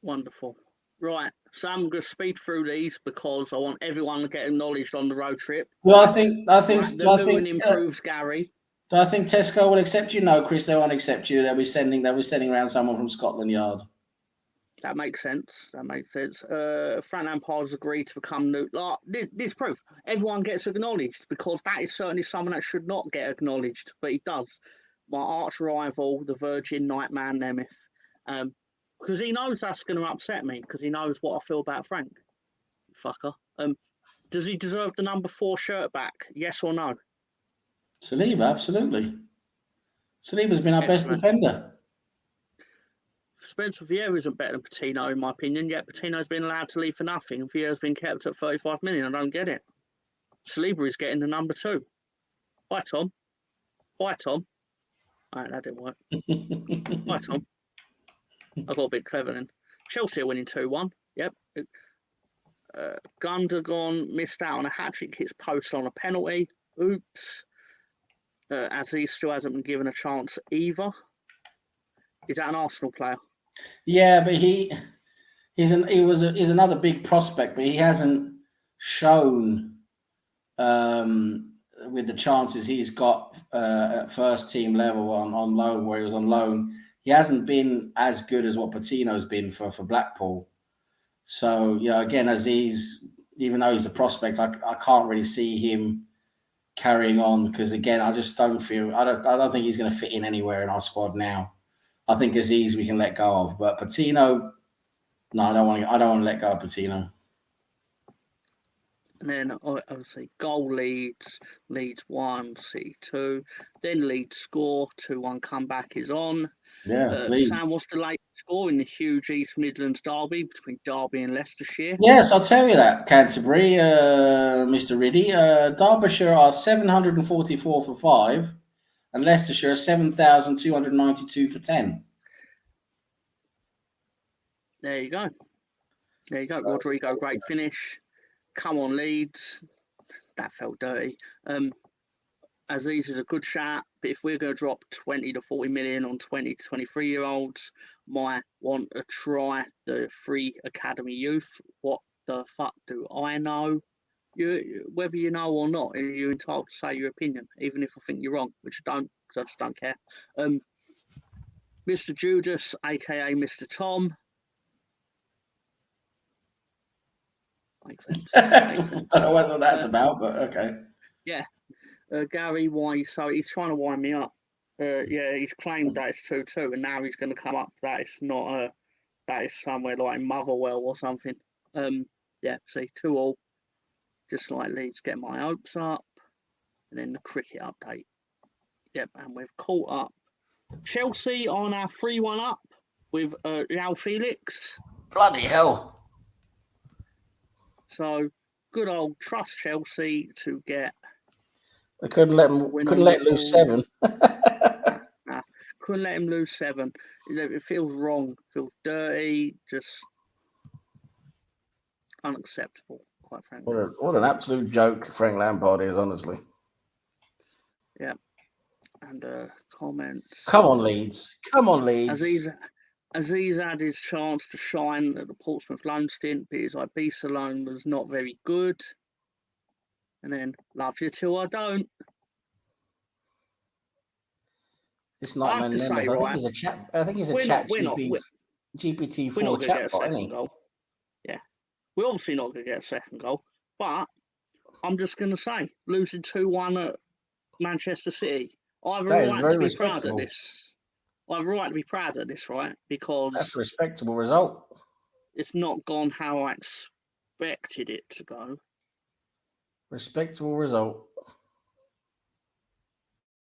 Wonderful. Right. So I'm going to speed through these because I want everyone to get acknowledged on the road trip. Well, I think The new and improved Gary. Do I think Tesco will accept you? No, Chris, they won't accept you. They'll be sending around someone from Scotland Yard. That makes sense. Frank Lampard's agreed to become new. Like, this proof. Everyone gets acknowledged because that is certainly someone that should not get acknowledged, but he does. My arch rival, the Virgin Nightman Nemeth. Because he knows that's going to upset me because he knows what I feel about Frank. Fucker. Does he deserve the number 4 shirt back? Yes or no? Saliba, absolutely. Saliba's been our best defender. Spencer Vieira isn't better than Patino, in my opinion, yet Patino's been allowed to leave for nothing and Vieira's been kept at 35 million. I don't get it. Saliba is getting the number 2. Bye, Tom. Bye, Tom. All right, that didn't work. Bye, Tom. I got a bit clever then. Chelsea are winning 2-1. Yep. Gundogan missed out on a hat-trick, hits post on a penalty. Oops. Aziz still hasn't been given a chance either. Is that an Arsenal player? Yeah, but he's another big prospect, but he hasn't shown with the chances he's got at first team level on loan, where he was on loan. He hasn't been as good as what Patino's been for Blackpool. So again, Aziz, even though he's a prospect, I can't really see him carrying on because again, I just don't feel I don't think he's going to fit in anywhere in our squad now. I think Aziz we can let go of, but Patino, no, I don't want to let go of Patino. And then obviously goal Leeds 1, City 2, then Leeds score 2-1 comeback is on. Yeah, Sam, what's the late score in the huge East Midlands derby between Derby and Leicestershire? Yes, I'll tell you that, Canterbury, Mr. Riddy. Derbyshire are 744 for 5, and Leicestershire are 7,292 for 10. There you go. Rodrigo, great finish. Come on, Leeds. That felt dirty. Aziz is a good shot, but if we're going to drop 20 to 40 million on 20 to 23-year-olds, might want to try the free academy youth. What the fuck do I know? Whether you know or not, you're entitled to say your opinion, even if I think you're wrong, which I don't, because I just don't care. Mr. Judas, aka Mr. Tom. Makes sense. I don't know what that's about, but okay. Yeah. Gary, why? So he's trying to wind me up. He's claimed that it's 2-2, and now he's going to come up that it's not. That is somewhere like in Motherwell or something. See, 2-2. Just like Leeds, get my hopes up, and then the cricket update. Yep, and we've caught up. Chelsea are now 3-1 up with João Felix. Bloody hell! So good old trust Chelsea to get. They couldn't let lose 7. Couldn't let him lose 7. It feels wrong, feels dirty, just unacceptable, quite frankly. What an absolute joke Frank Lampard is, honestly. Yeah. And comments. Come on, Leeds. Aziz had his chance to shine at the Portsmouth loan stint, but his Ibiza loan was not very good. And then, love you till I don't. It's not man. I think he's a chat GPT-4 chatbot, isn't he? Goal. Yeah. We're obviously not going to get a second goal. But I'm just going to say, losing 2-1 at Manchester City, I have a right to be proud of this. I have a right to be proud of this, right? Because that's a respectable result. It's not gone how I expected it to go. Respectable result.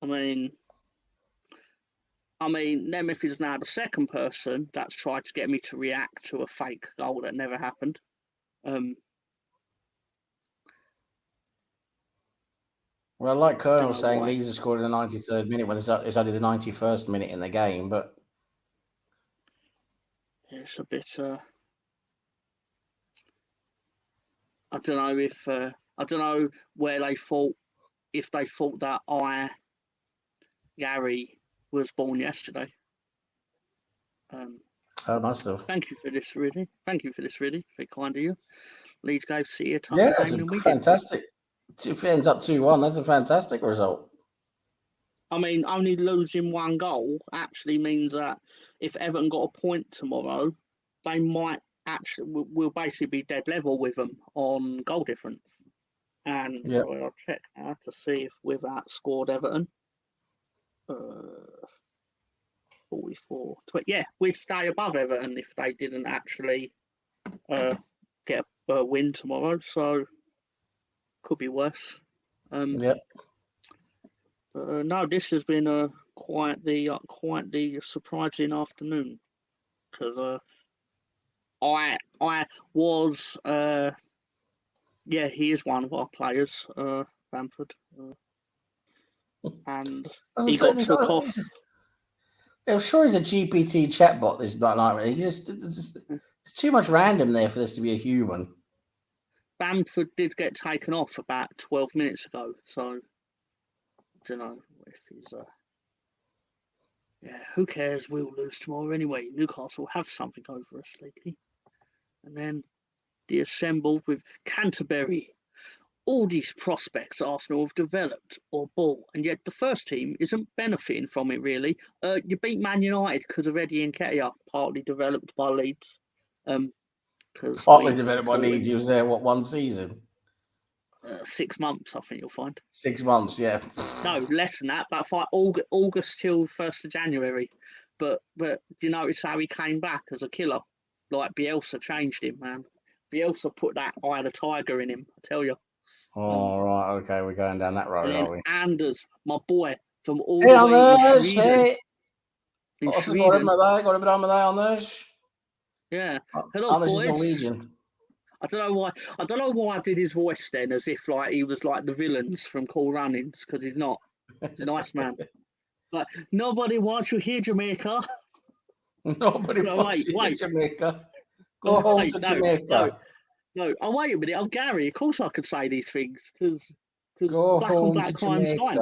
I mean, Nemeth is now the second person that's tried to get me to react to a fake goal that never happened. Well, like Colonel saying, Leeds have scored in the 93rd minute when it's only the 91st minute in the game, but it's a bit. I don't know if I don't know where they thought, if they thought that Gary was born yesterday. I must have. Thank you for this, really. Thank you for this, really. Very kind of you. Leeds gave City a tougher Yeah, game that's than we did. fantastic. If it ends up 2-1, that's a fantastic result. I mean, only losing one goal actually means that if Everton got a point tomorrow, they might actually will basically be dead level with them on goal difference. And Yep. I'll check now to see if we've outscored Everton. 44. Yeah, we'd stay above Everton if they didn't actually get a win tomorrow. So could be worse. Yep. No, this has been quite the surprising afternoon, because I was yeah, he is one of our players, Bamford, and he got took off. I'm sure he's a GPT chatbot. This night, it's too much random there for this to be a human. Bamford did get taken off about 12 minutes ago, so I don't know if he's. Yeah, who cares? We'll lose tomorrow anyway. Newcastle have something over us lately. And then the assembled with Canterbury. All these prospects Arsenal have developed or bought, and yet the first team isn't benefiting from it really. You beat Man United because of Eddie Nketiah, partly developed by Leeds. Partly developed by Leeds. He was there, what, 1 season? 6 months, I think you'll find. 6 months, yeah. No, less than that. About August till 1st of January. But do you notice how he came back as a killer? Like Bielsa changed him, man. Bielsa put that eye of the tiger in him, I tell you. Oh, right, okay, we're going down that road, are we? Anders, my boy, from all the way in Sweden. In Sweden. Går det bra med dig, Anders? Yeah. Hello, Anders boys. is Norwegian. I don't know why I did his voice then, as if like he was like the villains from Cool Runnings, because he's not. He's a nice man. Like, nobody wants you here, Jamaica. Nobody wants you here, Jamaica. Go home to Jamaica. No. Oh, wait a minute. I'm Gary. Of course I could say these things, because black on black crime's fine.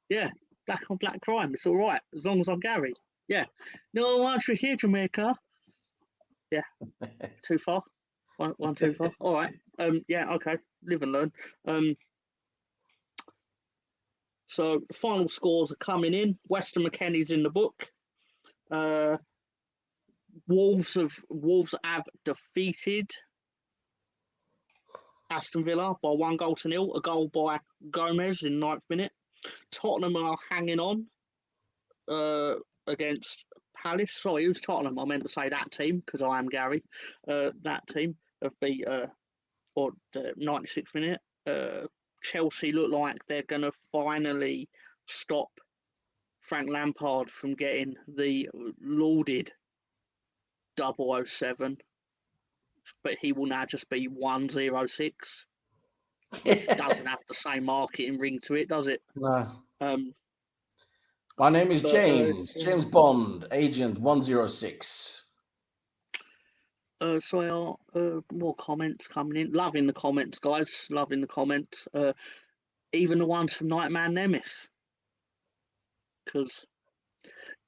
Yeah, black on black crime. It's all right as long as I'm Gary. Yeah. No one wants you here, Jamaica. Yeah. Too far. One too far. All right. Yeah. Okay. Live and learn. So the final scores are coming in. Weston McKennie's in the book. Wolves have defeated Aston Villa by 1-0. A goal by Gomez in 9th minute. Tottenham are hanging on against Palace. Sorry, it was Tottenham. I meant to say that team because I am Gary. That team have beat or the 96th minute. Chelsea look like they're going to finally stop Frank Lampard from getting the lauded 007, but he will now just be 106, which doesn't have the same marketing ring to it, does it? No. My name is James. James Bond, Agent 106. So more comments coming in. Loving the comments, guys. Loving the comments. Even the ones from Nightman Nemeth, because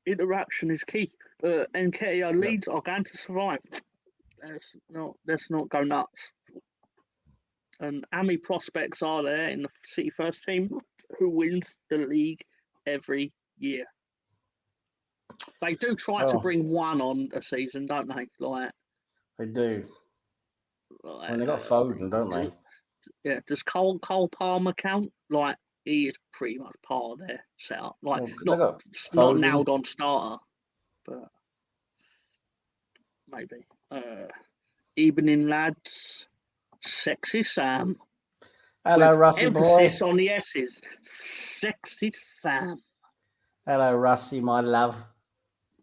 interaction is key. Nketiah Leeds are going to survive. Let's not go nuts. And how many prospects are there in the City first team who wins the league every year? They do try to bring one on a season, don't they? Like they do. Like, they got Foden, don't they? Yeah. Does Cole Palmer count? Like he is pretty much part of their setup. Like not nailed on starter, but maybe. Evening, lads. Sexy Sam. Hello, Rusty emphasis boy. on the S's. Sexy Sam. Hello, Rusty, my love.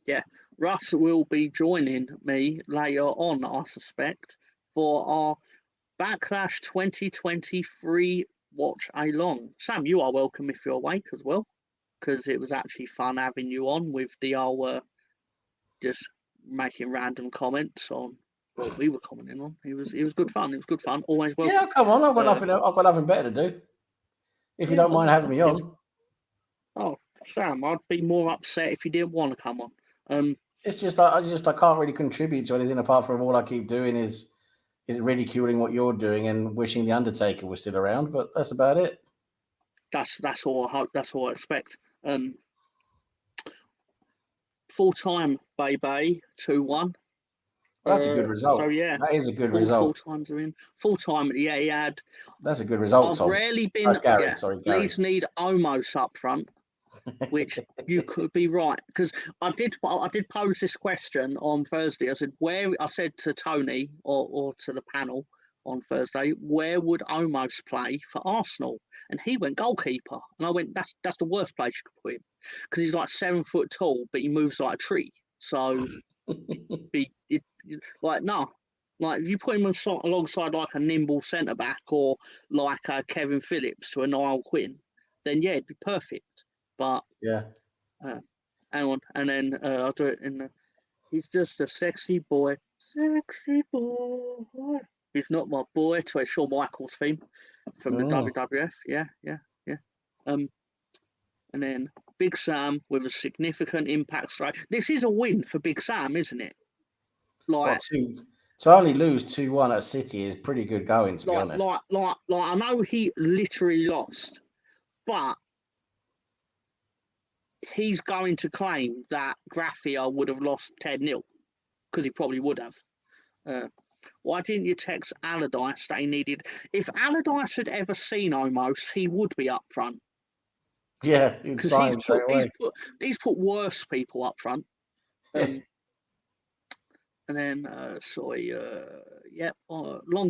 Yeah, Russ will be joining me later on, I suspect, for our Backlash 2023 watch along. Sam, you are welcome if you're awake as well, because it was actually fun having you on with the just making random comments on well, we were commenting on. It was good fun. It was good fun. Always welcome. Yeah, come on. I've got nothing better to do. If you don't mind having me on. Oh, Sam, I'd be more upset if you didn't want to come on. It's just I can't really contribute to anything apart from all I keep doing is ridiculing what you're doing and wishing the Undertaker was still around. But that's about it. That's all I hope. That's all I expect. Full time, baby, 2-1. That's a good result. So yeah, that is a good result. Full times are in. Full time, yeah, he had. That's a good result. I've Tom. rarely been. Gary, sorry, Gary. Leeds need Omos up front, which you could be right, because I did pose this question on Thursday. I said to Tony or to the panel on Thursday, where would Omos play for Arsenal? And he went goalkeeper, and I went, that's the worst place you could put him, because he's like 7 foot tall, but he moves like a tree. So, like if you put him alongside like a nimble centre back or like a Kevin Phillips to a Niall Quinn, then yeah, it'd be perfect. But yeah, hang on, and then I'll do it in the. He's just a sexy boy. He's not my boy to a Shawn Michaels theme from the WWF. Yeah. And then Big Sam with a significant impact strike. This is a win for Big Sam, isn't it? Like to only lose 2-1 at City is pretty good going, to be honest. Like I know he literally lost, but he's going to claim that Graffia would have lost 10-0 because he probably would have. Why didn't you text Allardyce that he needed? If Allardyce had ever seen Omos, he would be up front. Yeah, because he's put worse people up front. And then, long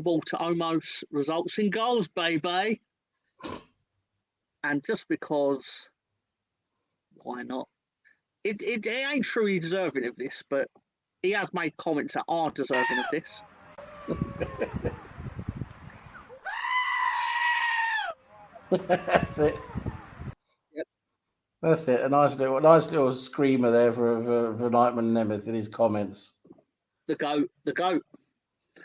ball to Omos results in goals, baby. And just because, why not? It ain't truly deserving of this, but he has made comments that are deserving of this. That's it. Yep. That's it. A nice little screamer there for Nightman Nemeth in his comments. The goat.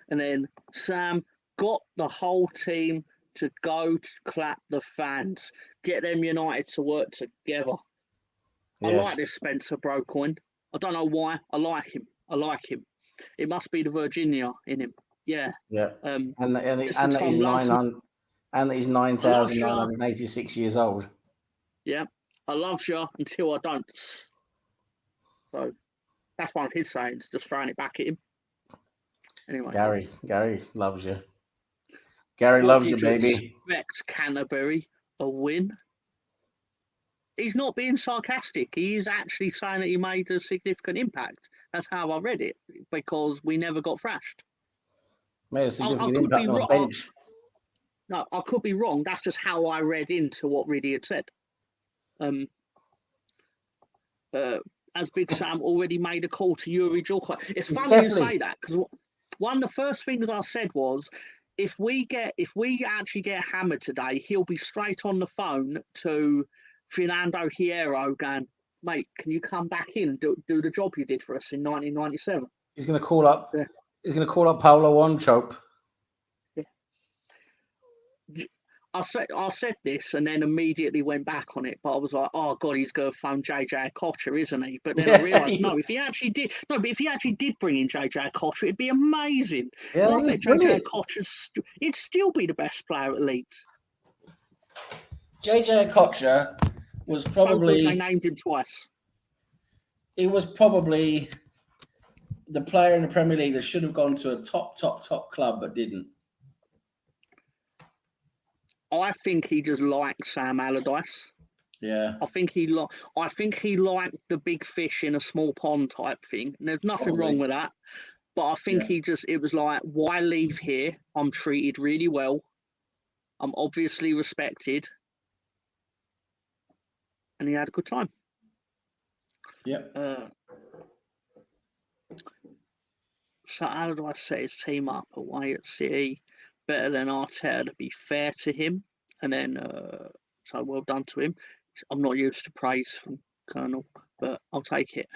And then Sam got the whole team to go to clap the fans. Get them United to work together. Yes. I like this Spencer Brocoin. I don't know why. I like him. It must be the Virginia in him. Yeah. Yeah. And that he's 9,986 years old. Yeah. I love you until I don't. So that's one of his sayings, just throwing it back at him. Anyway. Gary loves you. Gary loves you, baby. Expect Canterbury a win. He's not being sarcastic. He is actually saying that he made a significant impact. That's how I read it, because we never got thrashed. Made a significant impact on the bench. No, I could be wrong. That's just how I read into what Riddy had said. As Big Sam already made a call to Yuri Djurkovic. It's funny you say that, because one of the first things I said was, if we actually get hammered today, he'll be straight on the phone to Fernando Hierro going, mate, can you come back in and do the job you did for us in 1997? He's going to call up. Yeah. He's going to call up Paulo Wanchope. Yeah. I said this and then immediately went back on it, but I was like, oh god, he's going to phone JJ Kocher, isn't he? But then I realised if he actually did bring in JJ Kocher, it'd be amazing. Yeah, I bet JJ Kocher, he'd still be the best player at Leeds. JJ Kocher was probably. They named him twice. He was probably the player in the Premier League that should have gone to a top club but didn't. I think he just liked Sam Allardyce. Yeah. I think he liked the big fish in a small pond type thing. And there's nothing wrong with that. But I think it was like, why leave here? I'm treated really well. I'm obviously respected. And he had a good time. Yep. So Allardyce set his team up away at City. Better than Arteta, to be fair to him. And then, so well done to him. I'm not used to praise from Colonel, but I'll take it.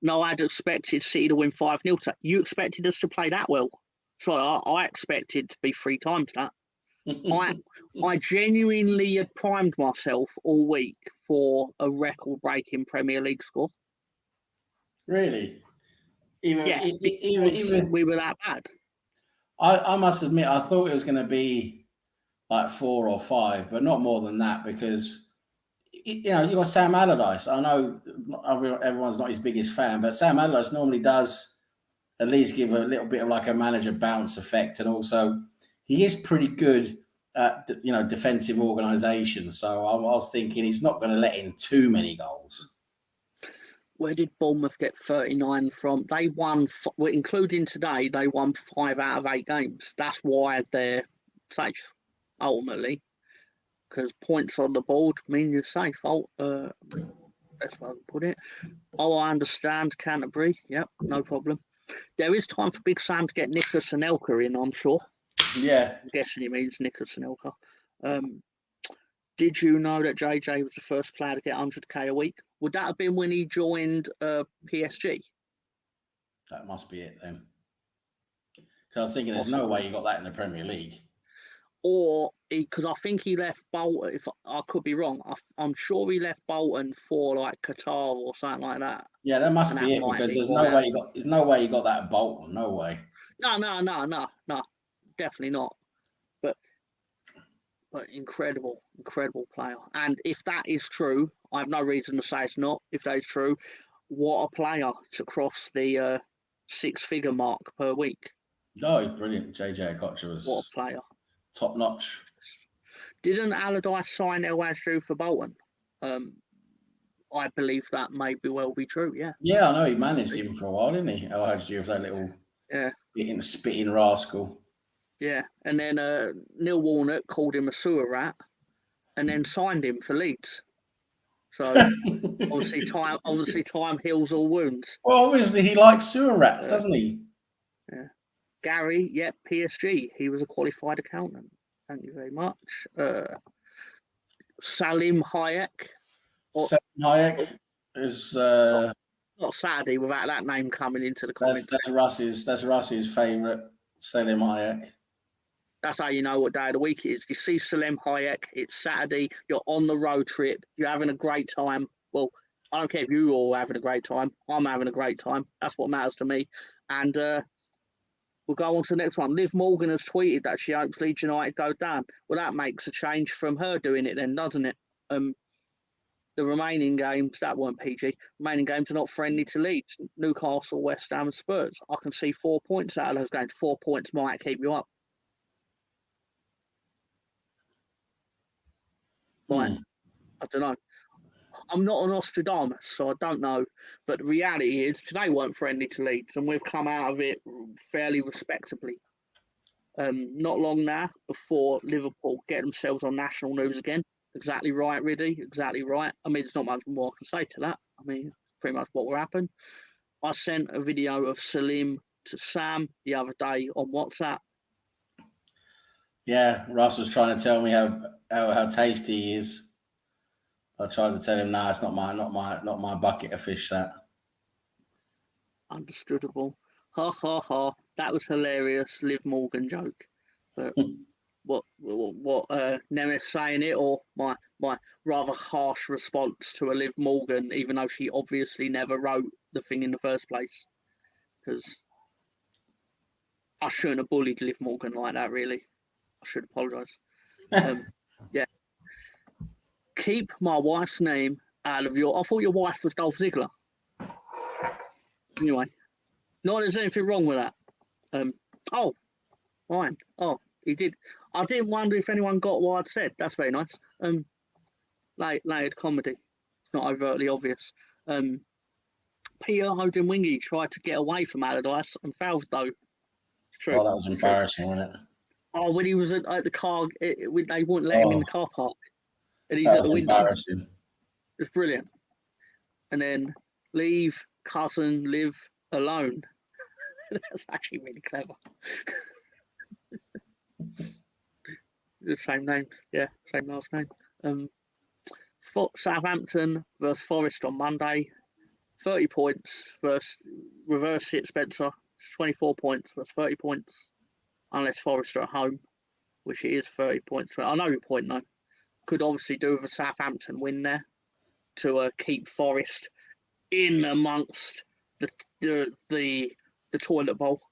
No, I'd expected City to win 5-0. You expected us to play that well. Sorry, I expected to be 3 times that. I genuinely had primed myself all week for a record-breaking Premier League score. Really? Even we were that bad. I must admit, I thought it was going to be like 4 or 5, but not more than that, because you got Sam Allardyce. I know everyone's not his biggest fan, but Sam Allardyce normally does at least give a little bit of like a manager bounce effect, and also he is pretty good at defensive organisation. So I was thinking he's not going to let in too many goals. Where did Bournemouth get 39 from? They won, including today, they won 5 out of 8 games. That's why they're safe, ultimately, because points on the board mean you're safe. That's how I put it. Oh, I understand Canterbury. Yep, no problem. There is time for Big Sam to get Nicholas Anelka in, I'm sure. Yeah. I'm guessing he means Nicholas Anelka. Did you know that JJ was the first player to get 100k a week? Would that have been when he joined PSG? That must be it then. Because I was thinking there's no way you got that in the Premier League. Or because I think he left Bolton. If I could be wrong, I'm sure he left Bolton for like Qatar or something like that. Yeah, that must be it, because there's no way you got that at Bolton. No way. No, definitely not. But incredible player. And if that is true, I have no reason to say it's not. If that is true, what a player to cross the 6-figure mark per week. Oh, he's brilliant. JJ Okocha was what a player. Top notch. Didn't Allardyce sign El Hadji for Bolton? I believe that may well be true, yeah. Yeah, I know he managed him for a while, didn't he? El Hadji was that little spitting rascal. Yeah, and then Neil Warnock called him a sewer rat, and then signed him for Leeds. So obviously time heals all wounds. Well, obviously he likes sewer rats, doesn't he? Yeah. Gary, PSG. He was a qualified accountant. Thank you very much. Salim Hayek. Salim Hayek is not Saturday without that name coming into the comments. That's Russ's favourite. Salim Hayek. That's how you know what day of the week it is. You see Salim Hayek, it's Saturday, you're on the road trip, you're having a great time. Well, I don't care if you all are having a great time. I'm having a great time. That's what matters to me. And we'll go on to the next one. Liv Morgan has tweeted that she hopes Leeds United go down. Well, that makes a change from her doing it then, doesn't it? The remaining games, that weren't PG, remaining games are not friendly to Leeds. Newcastle, West Ham and Spurs. I can see 4 points out of those games. 4 points might keep you up. Right. I don't know. I'm not an Nostradamus, so I don't know. But the reality is today weren't friendly to Leeds, and we've come out of it fairly respectably. Not long now before Liverpool get themselves on national news again. Exactly right, Riddy. Exactly right. I mean, there's not much more I can say to that. I mean, pretty much what will happen. I sent a video of Salim to Sam the other day on WhatsApp. Yeah, Russ was trying to tell me how tasty he is. I tried to tell him, no, it's not my bucket of fish. That understandable. Ha ha ha! That was hilarious. Liv Morgan joke. But what Nemeth saying it, or my rather harsh response to a Liv Morgan, even though she obviously never wrote the thing in the first place, because I shouldn't have bullied Liv Morgan like that. Really. I should apologise. Yeah. Keep my wife's name out of your... I thought your wife was Dolph Ziggler. Anyway. Not there's anything wrong with that. Oh, fine. Oh, he did. I didn't wonder if anyone got what I'd said. That's very nice. Layered comedy. It's not overtly obvious. Peter Odin-Wingy tried to get away from Allardyce and failed, though. It's true. Oh, that was embarrassing, wasn't it? Oh, when he was at the car, they wouldn't let him in the car park. And he's at the window. Embarrassing. It's brilliant. And then leave cousin live alone. That's actually really clever. The same name. Yeah, same last name. Southampton versus Forest on Monday. 30 points versus reverse it, Spencer. 24 points versus 30 points. Unless Forest are at home, which it is 30 points. I know your point, though. Could obviously do with a Southampton win there to keep Forest in amongst the toilet bowl.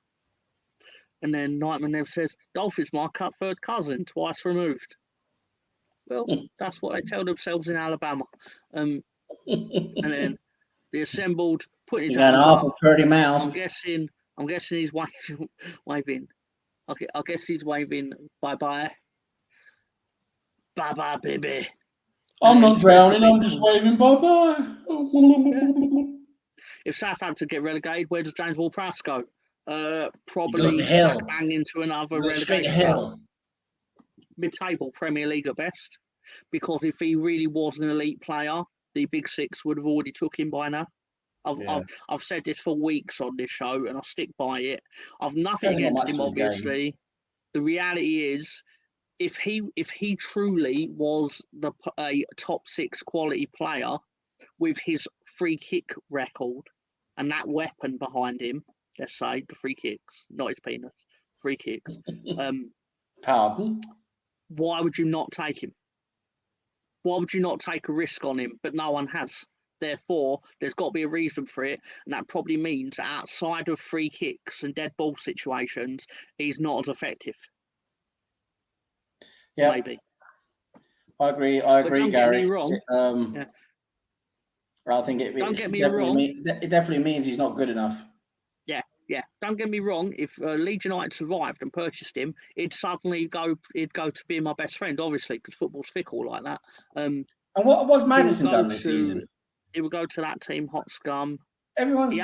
And then Nightman Nev says, Dolphins my cut third cousin, twice removed. Well, that's what they tell themselves in Alabama. And then the assembled putting his hands half up. a pretty mouth. I'm guessing he's waving. Okay, I guess he's waving bye-bye. Bye-bye, baby. I'm not drowning, I'm just waving bye-bye. If Southampton get relegated, where does James Ward-Prowse go? Probably bang into another relegation. Mid-table Premier League at best. Because if he really was an elite player, the Big Six would have already took him by now. I've said this for weeks on this show, and I stick by it. I've nothing against him, obviously. The reality is, if he truly was a top 6 quality player with his free kick record and that weapon behind him, let's say the free kicks, not his penis, free kicks. Pardon? Why would you not take him? Why would you not take a risk on him? But no one has. Therefore, there's got to be a reason for it, and that probably means that outside of free kicks and dead ball situations, he's not as effective. Yeah, maybe. I agree, don't Gary. Get me wrong. I think it definitely means he's not good enough. Yeah. Don't get me wrong. If Leeds United survived and purchased him, he'd go to be my best friend, obviously, because football's fickle like that. And what was Madison done this season? He would go to that team, Hot Scum. Everyone's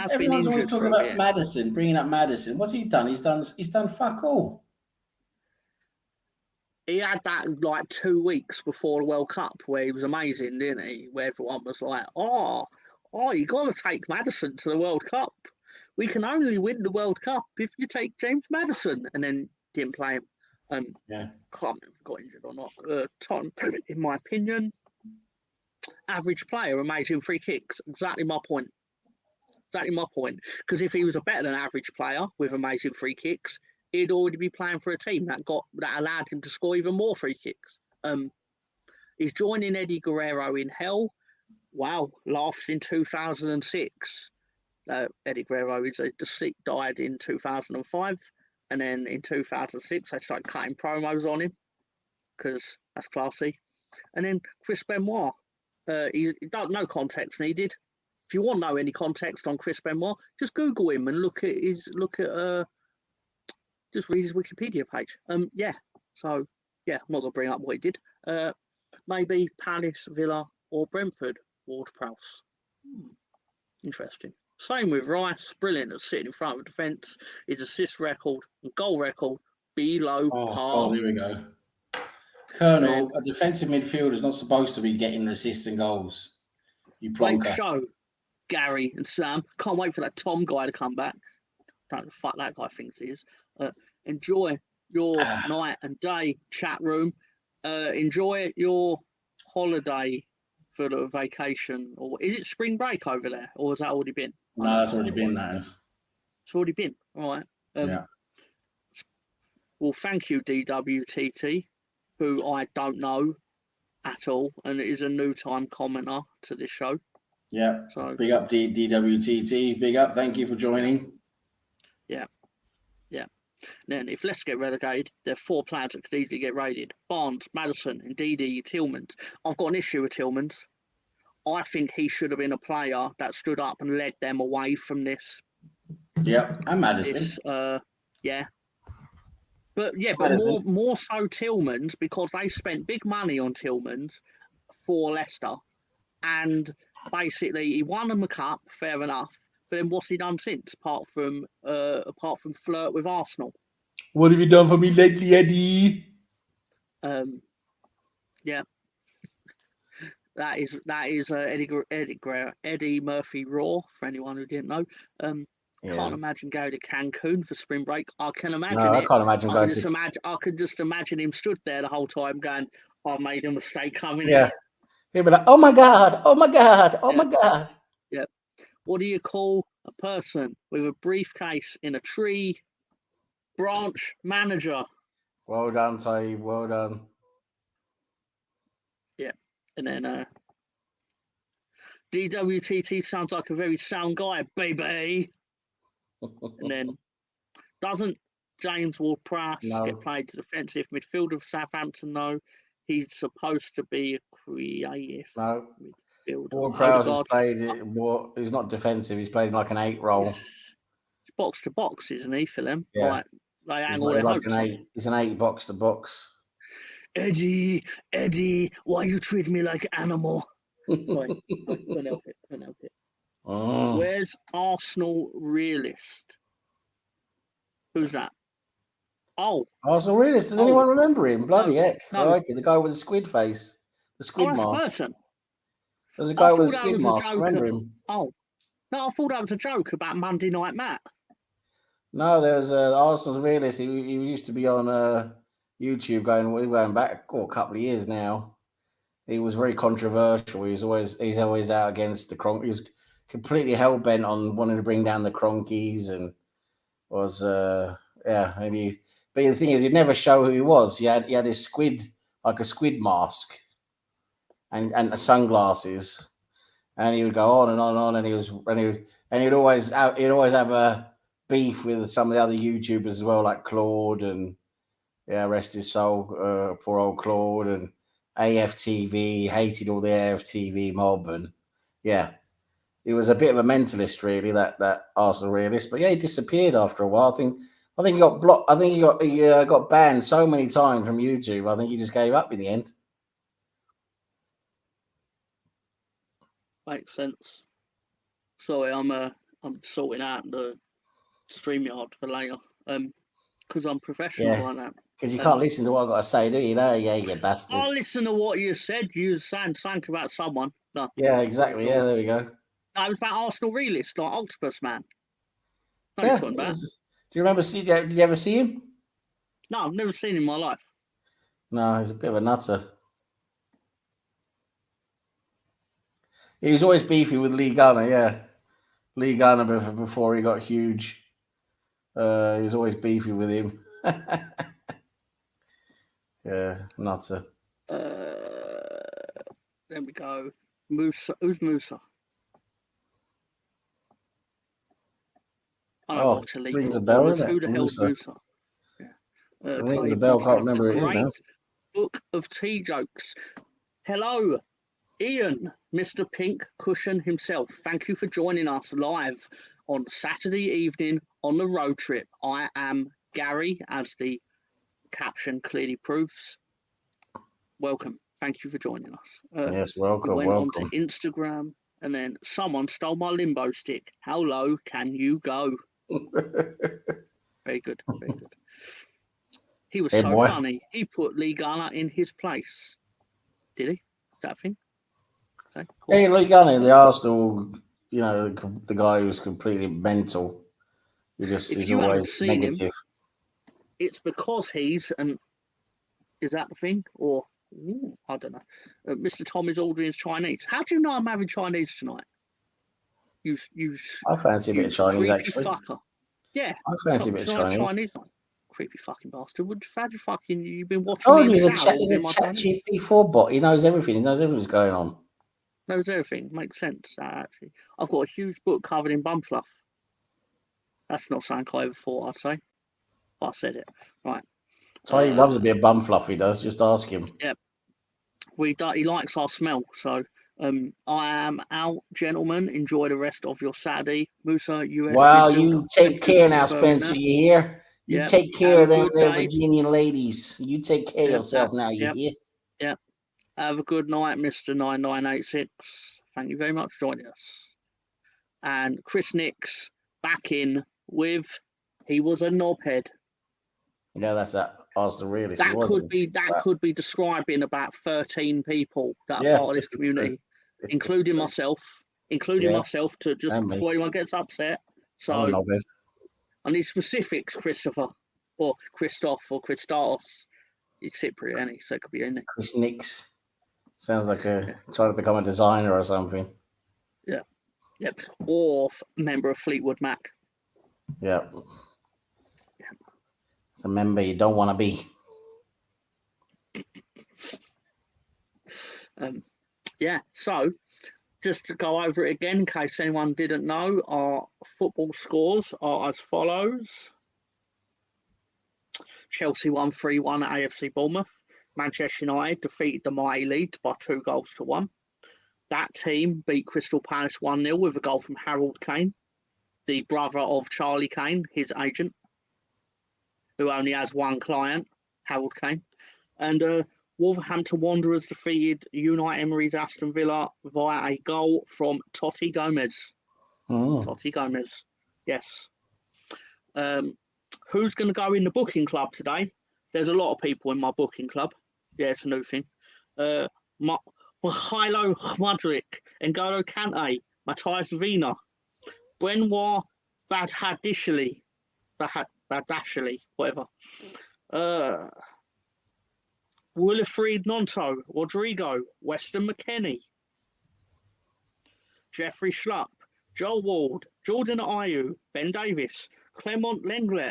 always talking about Madison, bringing up Madison. What's he done? He's done fuck all. He had that like 2 weeks before the World Cup where he was amazing, didn't he? Where everyone was like, oh, you got to take Madison to the World Cup. We can only win the World Cup if you take James Madison. And then didn't play him. Can't remember if he got injured or not. Tom, in my opinion, average player, amazing free kicks. Exactly my point. Because if he was a better than average player with amazing free kicks, he'd already be playing for a team that allowed him to score even more free kicks. He's joining Eddie Guerrero in hell. Wow, laughs in 2006. Eddie Guerrero died in 2005, and then in 2006 they started cutting promos on him because that's classy. And then Chris Benoit, no context needed. If you want to know any context on Chris Benoit, just Google him and just read his Wikipedia page. I'm not gonna bring up what he did. Maybe Palace, Villa, or Brentford. Ward-Prowse. Interesting. Same with Rice. Brilliant at sitting in front of the defence. His assist record and goal record below par. Oh, here we go. Colonel, a defensive midfielder is not supposed to be getting assists and goals. You plonker. Great show, Gary and Sam. Can't wait for that Tom guy to come back. Don't know the fuck that guy thinks he is. Enjoy your night and day chat room. Enjoy your holiday for the vacation. Or is it spring break over there? Or has that already been? No, that's already been, that is. It's already been. All right. Well, thank you, DWTT, who I don't know at all, and is a new time commenter to this show. Yeah. So big up DWTT. Big up. Thank you for joining. Yeah. Then if Leicester get relegated, there are 4 players that could easily get raided. Barnes, Maddison, and Tillmans. I've got an issue with Tillmans. I think he should have been a player that stood up and led them away from this. Yeah, and Maddison. But more so Tillmans, because they spent big money on Tillmans for Leicester. And basically he won them a cup, fair enough. But then what's he done since, apart from flirt with Arsenal? What have you done for me lately, Eddie? That is Eddie Murphy Raw, for anyone who didn't know. Can't imagine going to Cancun for spring break. I can imagine it. I can't imagine going to. I could just imagine him stood there the whole time going, "I made a mistake coming." Yeah, he'd be like, "Oh my god! Oh my god! Oh my god!" Yeah. What do you call a person with a briefcase in a tree? Branch manager. Well done, Taib. Well done. Yeah. And then DWTT sounds like a very sound guy, baby. And then doesn't James Ward-Prowse get played defensive midfielder for Southampton? No. He's supposed to be a creative midfielder. Ward-Prowse has played he's not defensive, he's played like an 8 role. It's box to box, isn't he, for them? Yeah. Like, they hang all their hopes on him. He's an 8 box to box. Eddie, why you treat me like an animal? Sorry, couldn't help it. Oh. Where's Arsenal Realist? Who's that? Oh. Arsenal Realist. Does anyone remember him? Bloody heck. No. Crikey, the guy with the squid face. The squid that's mask. A person. There's a guy with a squid mask. Remember him? Oh. No, I thought that was a joke about Monday Night Matt. No, there was Arsenal Realist. He used to be on YouTube going back a couple of years now. He was very controversial. He's always out against the Cronkies. He was completely hell bent on wanting to bring down the Cronkies and was but the thing is, he'd never show who he was. He had this squid, like a squid mask, and sunglasses, and he would go on and on and on, and he'd always have a beef with some of the other YouTubers as well, like Claude and rest his soul, poor old Claude, and AFTV. Hated all the AFTV mob, and he was a bit of a mentalist, really, that Arsenal Realist. But he disappeared after a while. I think he got blocked. I think he got banned so many times from YouTube. I think he just gave up in the end. Makes sense. Sorry, I'm sorting out the StreamYard for later. Because I'm professional like that. Because you can't listen to what I've got to say, do you? No, you bastard. I'll listen to what you said. You saying something about someone. No. Yeah, exactly. Yeah, there we go. No, it was about Arsenal Realist, like Octopus Man. Do you remember? Did you ever see him? No, I've never seen him in my life. No, he's a bit of a nutter. He was always beefy with Lee Gunner, yeah. Lee Gunner before he got huge. He was always beefy with him. Yeah, nutter. There we go. Musa. Who's Musa? I don't watch Elite. Rings a bell, isn't it? Who the hell's Musa? Yeah. Rings a bell, can't remember who it is now. Book of tea jokes. Hello, Ian, Mr. Pink Cushion himself. Thank you for joining us live on Saturday evening on the road trip. I am Gary, as the caption clearly proves. Welcome. Thank you for joining us. Yes, welcome. We went on to Instagram, and then someone stole my limbo stick. How low can you go? Very good. Very good. He was funny. He put Lee Garner in his place. Did he? Is that a thing? Okay, cool. Hey, Lee Garner, the Arsenal, the guy who's completely mental. He's always negative. Him, it's because he's is that the thing? Or I don't know. Mr. Tom is ordering his Chinese. How do you know I'm having Chinese tonight? I fancy a bit of Chinese, actually. Fucker. Yeah. I fancy a bit of Chinese. Creepy fucking bastard. You've been watching. Oh, he's a ChatGPT4 bot. He knows everything. He knows everything's going on. Knows everything. Makes sense, actually. I've got a huge book covered in bum fluff. That's not something I ever thought I'd say. But I said it. Right. So he loves a bit of bum fluff, he does. Just ask him. Yeah. He likes our smell. So I am out, gentlemen. Enjoy the rest of your Saturday. Musa, US. Wow, you take care now, Spencer. You hear? You take care of them Virginian ladies. You take care of yourself now, you hear? Yeah. Have a good night, Mr. 9986. Thank you very much for joining us. And Chris Nix back in with he was a knobhead. Yeah, that's that Arsenal Realist. That could be describing about 13 people that are part of this community, including myself to just before anyone gets upset. So I need specifics, Christopher, or Christoph, or Christos. He's Cypriot, any, so it could be any. Chris Nix. Sounds like trying to become a designer or something. Yeah. Yep. Or member of Fleetwood Mac. Yeah. It's a member you don't want to be. Yeah. So, just to go over it again, in case anyone didn't know, our football scores are as follows. Chelsea won 3-1 at AFC Bournemouth. Manchester United defeated the mighty Leeds by 2-1. That team beat Crystal Palace 1-0 with a goal from Harold Kane, the brother of Charlie Kane, his agent, who only has one client, Harold Kane. And Wolverhampton Wanderers defeated Unai Emery's Aston Villa via a goal from Totti Gomez. Totti Gomez, yes. Who's going to go in the booking club today? There's a lot of people in my booking club. Yeah, it's a new thing. Mikhailo Mudryk, N'Golo Kante, Matthias Vina, Benoit Badashili, whatever. Wilfried Nonto, Rodrigo, Weston McKennie, Jeffrey Schlupp, Joel Ward, Jordan Ayew, Ben Davis, Clement Lenglet,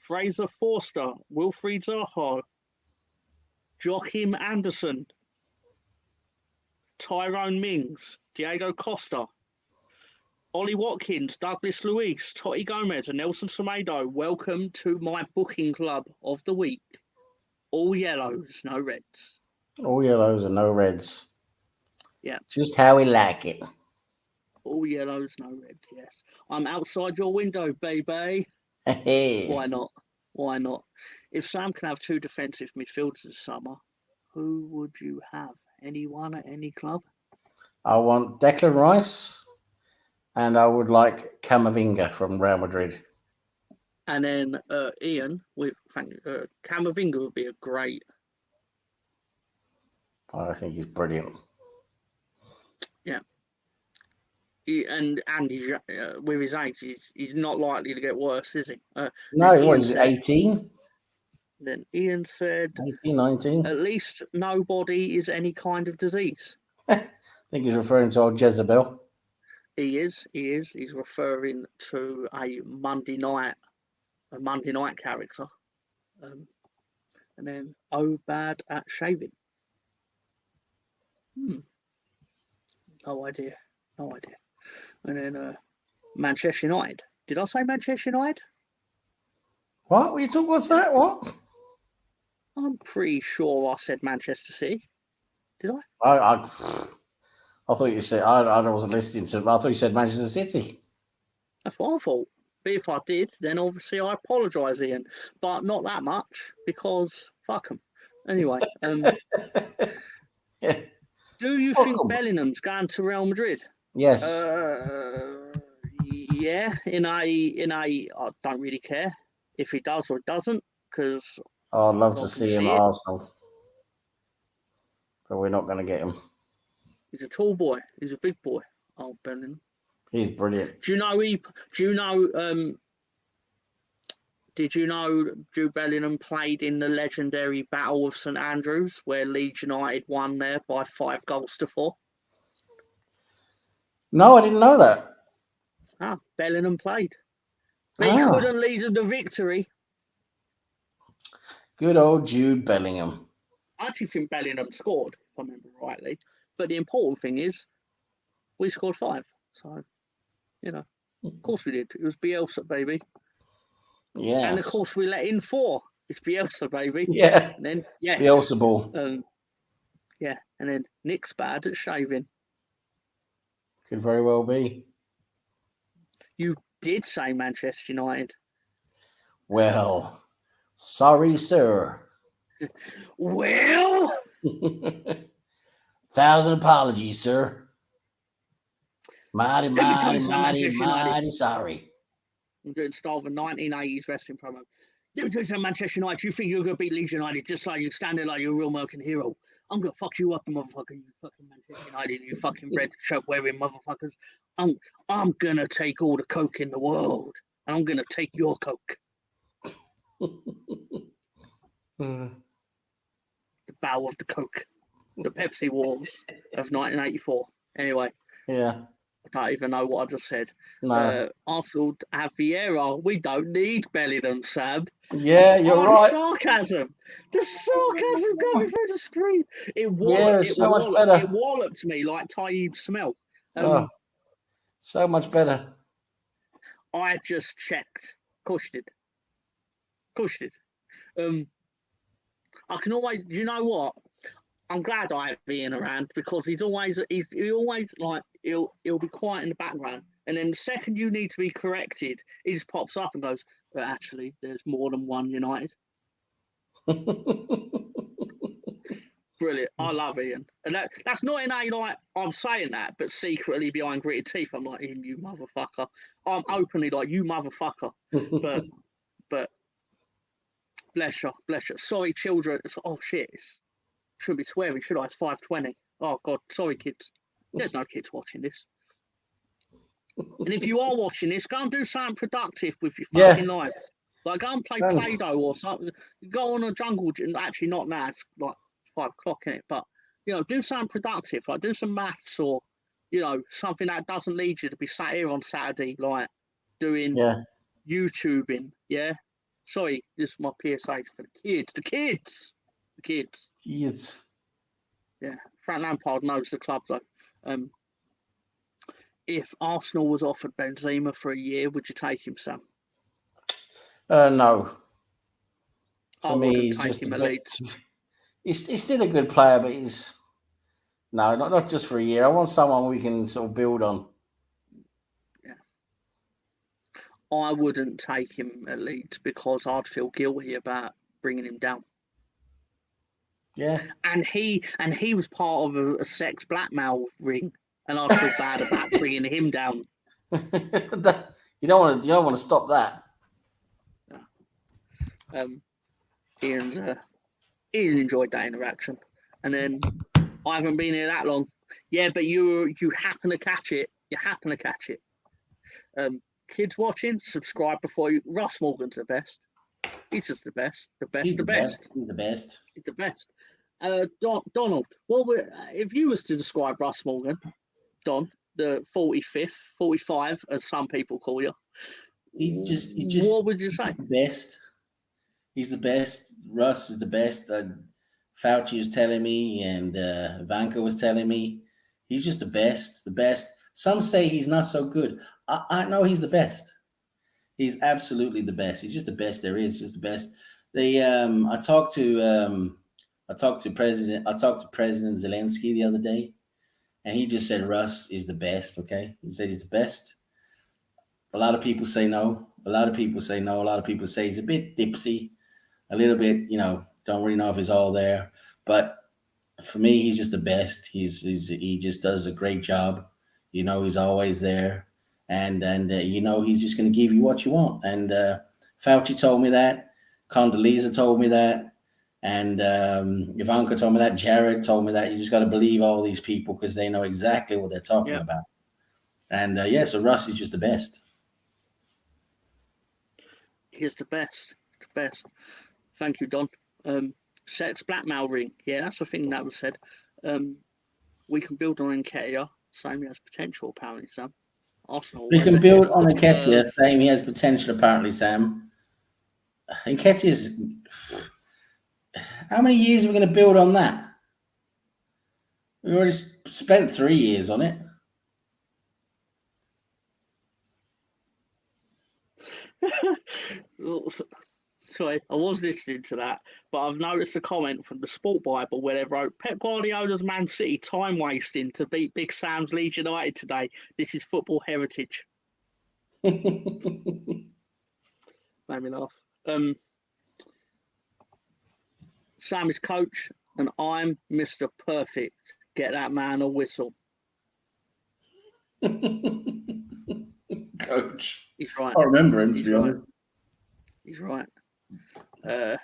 Fraser Forster, Wilfried Zaha, Joachim Anderson, Tyrone Mings, Diego Costa, Ollie Watkins, Douglas Luiz, Totti Gomez, and Nelson Semedo. Welcome to my booking club of the week. All yellows, no reds. All yellows and no reds. Yeah. Just how we like it. All yellows, no reds, yes. I'm outside your window, baby. Why not? Why not? If Sam can have 2 defensive midfielders this summer, who would you have? Anyone at any club? I want Declan Rice, and I would like Camavinga from Real Madrid. And then Ian, with Camavinga would be a great. I think he's brilliant. Yeah. And he's, with his age, he's not likely to get worse, is he? No, what is it, 18? Then Ian said, 18, 19? at least nobody is any kind of disease. I think he's referring to old Jezebel. He is. He's referring to a Monday night character. And then, bad at shaving. No idea. And then Manchester United. Did I say Manchester United? What? What's that? What? I'm pretty sure I said Manchester City. Did I? I thought you said, I wasn't listening to, I thought you said Manchester City. That's what I thought. But if I did, then obviously I apologise, Ian. But not that much, because fuck them. Anyway. Yeah. Do you think Bellingham's going to Real Madrid? Yes. Yeah. I don't really care if he does or doesn't, because I'd love to see him at Arsenal. But we're not going to get him. He's a tall boy. He's a big boy. Oh, Bellingham. He's brilliant. Did you know Jude Bellingham played in the legendary Battle of St Andrews, where Leeds United won there by 5-4? No, I didn't know that. Bellingham played. But he couldn't lead them to victory. Good old Jude Bellingham. I actually think Bellingham scored, if I remember rightly. But the important thing is, we scored 5. So, of course we did. It was Bielsa, baby. Yes. And of course we let in 4. It's Bielsa, baby. Yeah. And then, yes. Bielsa ball. Yeah. And then Nick's bad at shaving. Could very well be. You did say Manchester United. Well, sorry, sir. Well, 1,000 apologies, sir. Mighty sorry. I'm doing style of a 1980s wrestling promo. You do some Manchester United. You think you're going to beat Leeds United just like you stand there like you're a real American hero. I'm going to fuck you up, motherfucker. You fucking Manchester United. You fucking red shirt wearing motherfuckers. I'm going to take all the coke in the world. And I'm going to take your coke. The battle of the coke. The Pepsi Wars of 1984. Anyway. Yeah. don't even know what I just said. No. Arsenal have Vieira. We don't need Bellingham, Sam. Yeah, you're The right. sarcasm going through the screen. It wallops me like Tayyip smell. So much better. I just checked. Of course you did. I can always. You know what? I'm glad I have Ian around because he'll be quiet in the background, and then the second you need to be corrected, he just pops up and goes, "But actually, there's more than one United." Brilliant. I love Ian, and that's not in a like I'm saying that, but secretly behind gritted teeth, I'm like, Ian, you motherfucker. I'm openly like, you motherfucker, but bless you. Sorry, children. Oh shit. Shouldn't be swearing, should I? It's 5:20. Oh God, sorry, kids. There's no kids watching this. And if you are watching this, go and do something productive with your fucking lives. Like go and play Play-Doh or something. Go on a jungle gym. Actually, not now. It's like 5 o'clock in it. But do something productive. Like do some maths or something that doesn't need you to be sat here on Saturday, like doing YouTubing. Yeah. Sorry, this is my PSA for the kids. The kids. Yeah, Frank Lampard knows the club though. If Arsenal was offered Benzema for a year, would you take him, Sam? No. I wouldn't take him at Leeds. He's still a good player, but he's not just for a year. I want someone we can sort of build on. Yeah, I wouldn't take him at Leeds because I'd feel guilty about bringing him down. Yeah, and he was part of a sex blackmail ring, and I feel bad about bringing him down. You don't want to stop that. Ian enjoyed that interaction, and then I haven't been here that long. Yeah, but you happen to catch it. Kids watching, subscribe before you. Ross Morgan's the best. He's just the best. He's the best. Donald, if you was to describe Russ Morgan, Don, the 45th, 45, as some people call you, he's just. What would you say? The best. He's the best. Russ is the best. Fauci was telling me, and Ivanka was telling me, he's just the best. The best. Some say he's not so good. I know he's the best. He's absolutely the best. He's just the best there is. Just the best. I talked to President Zelensky the other day, and he just said Russ is the best. Okay, he said he's the best. A lot of people say no. A lot of people say he's a bit dipsy, a little bit. Don't really know if he's all there. But for me, he's just the best. He just does a great job. He's always there, and he's just going to give you what you want. And Fauci told me that. Condoleezza told me that. And Ivanka told me that. Jared told me that. You just got to believe all these people because they know exactly what they're talking about. And so Russ is just the best. He's the best. Thank you, Don. Sex blackmail ring. Yeah, that's the thing that was said. We can build on Nketiah. Same he has potential, apparently, Sam. Arsenal. We can build on Nketiah. Same he has potential, apparently, Sam. Nketiah's. How many years are we going to build on that? We already spent 3 years on it. Sorry, I was listening to that, but I've noticed a comment from the Sport Bible where they wrote, Pep Guardiola's Man City time wasting to beat Big Sam's Leeds United today. This is football heritage. Made me laugh. Sam is coach, and I'm Mr. Perfect. Get that man a whistle. Coach. He's right. I remember him, to be honest. He's right. The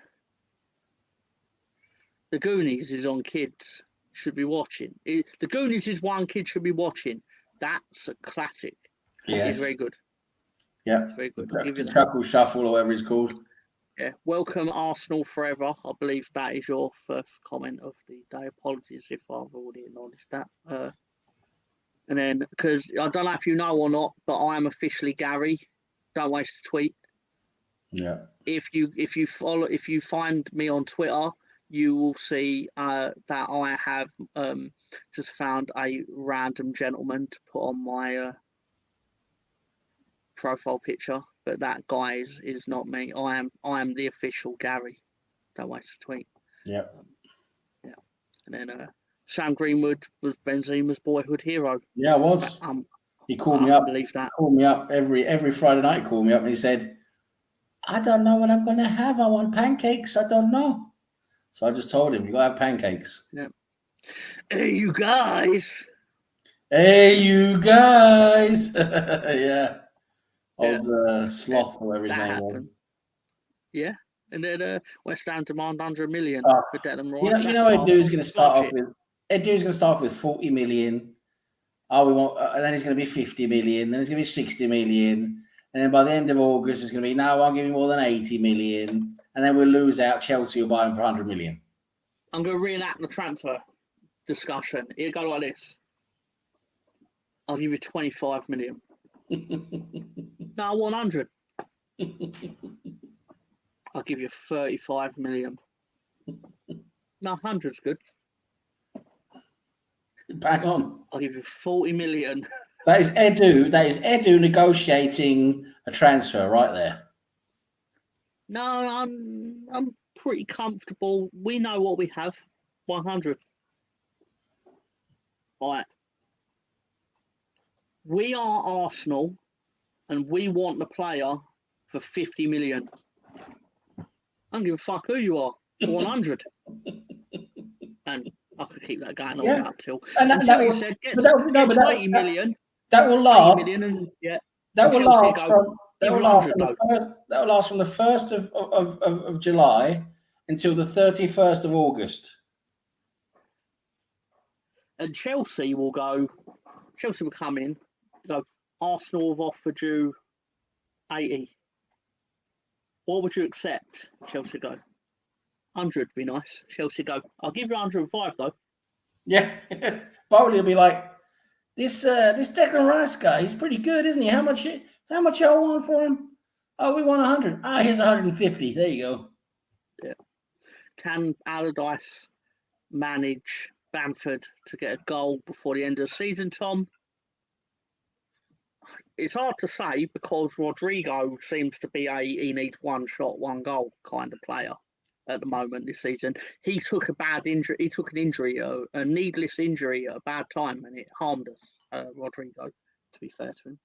Goonies is on kids. Should be watching. The Goonies is one kid should be watching. That's a classic. Yes. He's very good. Yeah. It's very good. The Chuckle Shuffle or whatever it's called. Yeah. Welcome Arsenal forever. I believe that is your first comment of the day. Apologies if I've already acknowledged that. And then, because I don't know if you know or not, but I am officially Gary. Don't waste a tweet. Yeah. If you find me on Twitter, you will see that I have just found a random gentleman to put on my profile picture, but that guy is not me. I am the official Gary. Don't waste a tweet. Yeah. Yeah. And then Sam Greenwood was Benzema's boyhood hero. Yeah, I was. He called me up. Believe that. Called me up every Friday night. He called me up and he said, "I don't know what I'm going to have. I want pancakes. I don't know." So I just told him, "You got to have pancakes." Yeah. Hey, you guys. Hey, you guys. Yeah. Old Sloth, whatever his name was. Yeah. And then West Ham demand 100 million for Declan Rice. You know, Edu's going to start off with. Edu's going to start off with 40 million. Oh, we want, and then it's going to be 50 million. Then it's going to be 60 million. And then by the end of August, it's going to be, no, I'll give you more than 80 million. And then we'll lose out. Chelsea will buy him for 100 million. I'm going to reenact the transfer discussion. It'll go like this. I'll give you 25 million. No, 100. I'll give you 35 million. No, 100's good. Bang on. I'll give you 40 million. That is Edu negotiating a transfer right there. No, I'm pretty comfortable. We know what we have. 100. Right. We are Arsenal, and we want the player for 50 million. I don't give a fuck who you are. 100. And I could keep that going all up till. Until you said, get to 80 million. That will last. 80 million and, yeah. That will last from the 1st of July until the 31st of August. And Chelsea will come in, go, Arsenal have offered you 80. What would you accept? Chelsea go, 100 would be nice. Chelsea go, I'll give you 105 though. Yeah. Bowley will be like, this Declan Rice guy, he's pretty good, isn't he? How much y'all want for him? Oh, we want 100. Ah, here's 150. There you go. Yeah. Can Allardyce manage Bamford to get a goal before the end of the season, Tom? It's hard to say because Rodrigo seems to be he needs one shot, one goal kind of player at the moment this season. He took a bad injury. He took an injury, a needless injury at a bad time, and it harmed us, Rodrigo, to be fair to him.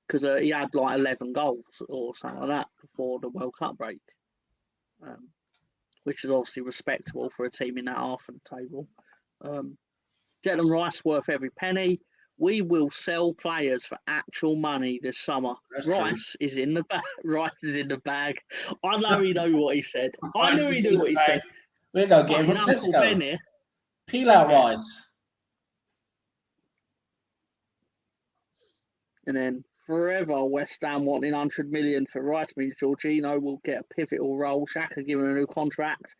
Because he had like 11 goals or something like that before the World Cup break, which is obviously respectable for a team in that half of the table. Declan Rice worth every penny. We will sell players for actual money this summer. Rice is in the bag. Rice is in the bag. I know he knew what he said. I knew he knew what he said. We're going to get him from Tesco. Peel out Rice. And then forever, West Ham wanting 100 million for Rice means Jorginho will get a pivotal role. Xhaka given a new contract.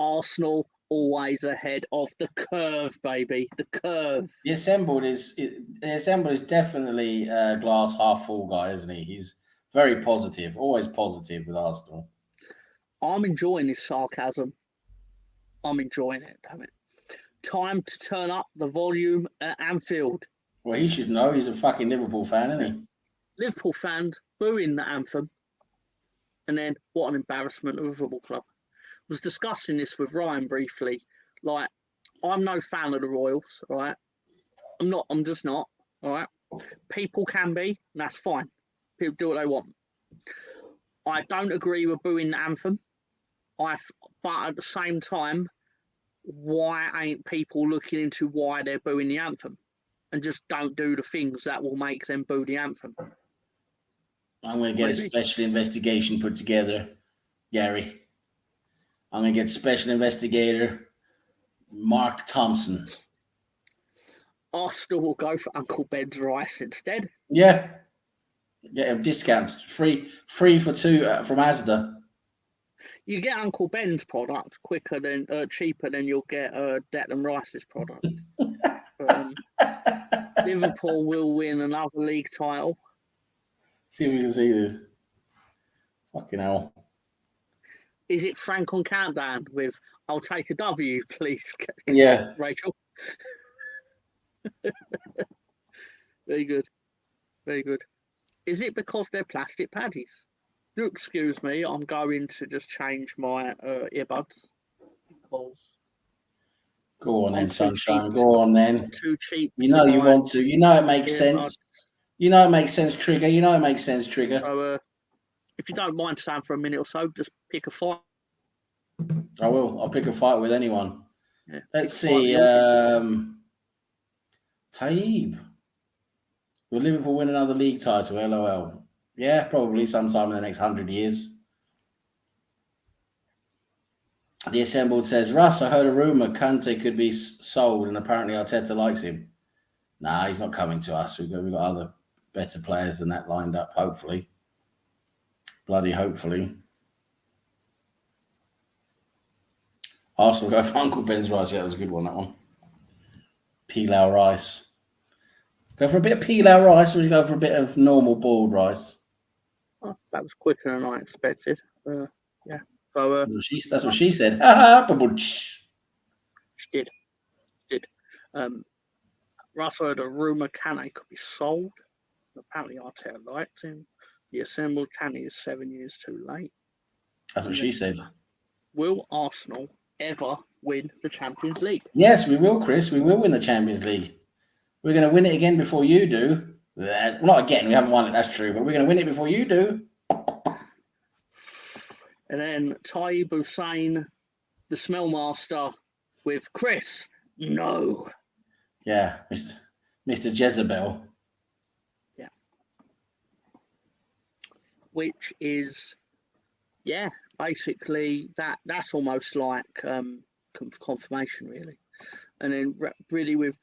Arsenal always ahead of the curve, baby. The curve. The assembled is definitely a glass half full guy, isn't he? He's very positive, always positive with Arsenal. I'm enjoying this sarcasm. I'm enjoying it, damn it. Time to turn up the volume at Anfield. Well, he should know. He's a fucking Liverpool fan, isn't he? Liverpool fans booing the anthem. And then, what an embarrassment of a football club. Was discussing this with Ryan briefly. Like, I'm no fan of the Royals, all right? I'm just not, all right? People can be, and that's fine. People do what they want. I don't agree with booing the anthem. But at the same time, why ain't people looking into why they're booing the anthem? And just don't do the things that will make them boo the anthem. I'm going to get a special investigation put together, Gary. I'm going to get special investigator Mark Thompson. Arsenal will go for Uncle Ben's rice instead. Yeah. Get a discount. Free for two from Asda. You get Uncle Ben's product cheaper than you'll get Declan Rice's product. Liverpool will win another league title. See if we can see this. Fucking hell. Is it Frank on countdown with "I'll take a W, please"? Yeah. Rachel. Very good. Very good. Is it because they're plastic paddies? Do excuse me, I'm going to just change my earbuds. Because Go on then, I'm too sunshine. cheap. Go on then. Too cheap. You know to you buy want to. You know it makes earbuds. sense. You know it makes sense, Trigger. You know it makes sense, Trigger. So, if you don't mind, Sam, for a minute or so, just pick a fight. I will. I'll pick a fight with anyone. Yeah, Let's see. Taib. Will Liverpool win another league title? LOL. Yeah, probably sometime in the next 100 years. The Assembled says, Russ, I heard a rumour Kante could be sold and apparently Arteta likes him. Nah, he's not coming to us. We've got other better players than that lined up, hopefully. Bloody hopefully. Arsenal go for Uncle Ben's rice. Yeah, that was a good one, that one. Pilau rice. Go for a bit of pilau rice or would you go for a bit of normal boiled rice? Oh, that was quicker than I expected. Yeah. So, that's what she said. She did. Russ heard a rumour Kane could be sold. Apparently Arteta liked him. The Assembled Kane is 7 years too late. That's what she said. Will Arsenal ever win the Champions League? Yes, we will, Chris. We will win the Champions League. We're going to win it again before you do. Not again. We haven't won it. That's true. But we're going to win it before you do. And then Taib Hussein, the smell master, with Chris. No. Yeah, Mr. Jezebel. Yeah. Which is, yeah, basically that's almost like confirmation, really. And then really with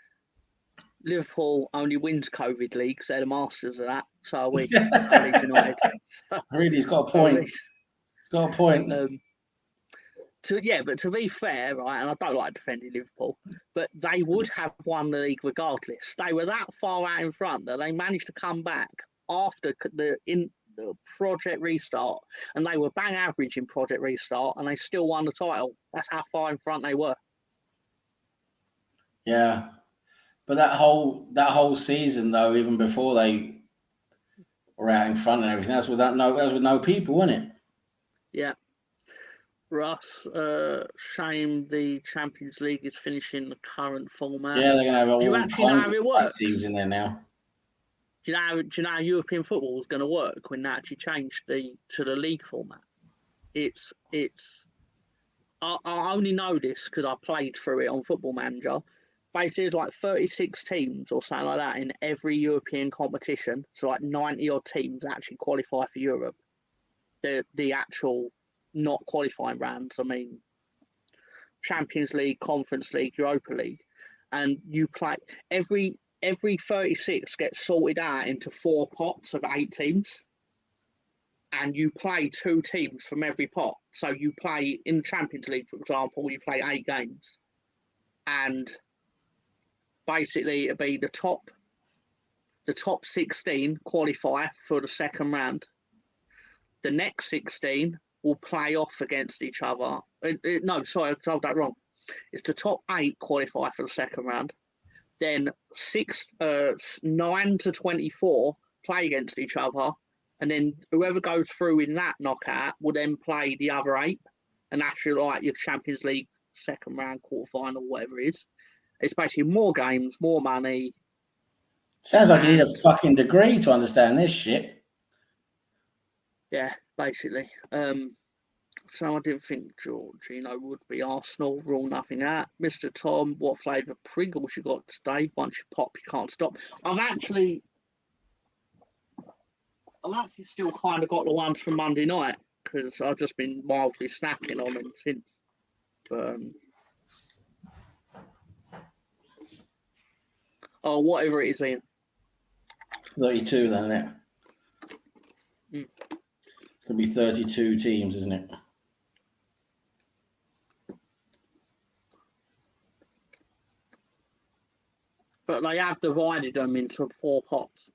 Liverpool only wins COVID leagues, they're the masters of that. So are we. Leeds United. Really, he's got a point. He's got a point. But to be fair, right, and I don't like defending Liverpool, but they would have won the league regardless. They were that far out in front that they managed to come back after the Project Restart, and they were bang average in Project Restart, and they still won the title. That's how far in front they were. Yeah, but that whole season though, even before they were out in front and everything, that was with no people, wasn't it? Yeah. Russ, shame the Champions League is finishing the current format. Yeah, they're going to have all kinds of it works? teams in there now. Do you know how European football is going to work when they actually change to the league format? I only know this because I played through it on Football Manager. Basically, it's like 36 teams or something like that in every European competition. So like 90 odd teams actually qualify for Europe. The actual not qualifying rounds, I mean Champions League, Conference League, Europa League, and you play every 36 gets sorted out into 4 pots of 8 teams, and you play 2 teams from every pot. So you play in the Champions League, for example, you play 8 games, and basically it'll be the top 16 qualify for the second round. The next 16 will play off against each other. No, sorry, I told that wrong. It's the top 8 qualify for the second round. Then 9 to 24 play against each other. And then whoever goes through in that knockout will then play the other 8. And that's like your Champions League second round, quarterfinal, whatever it is. It's basically more games, more money. Sounds like you need a fucking degree to understand this shit. Yeah, basically. So I didn't think Georgino would be Arsenal. Rule nothing out. Mr. Tom, what flavour Pringles you got today? Once you pop, you can't stop. I've actually still kind of got the ones from Monday night because I've just been mildly snacking on them since. Oh, whatever it is, Ian. 32 then, isn't it? It's going to be 32 teams, isn't it? but they have divided them into 4 pots.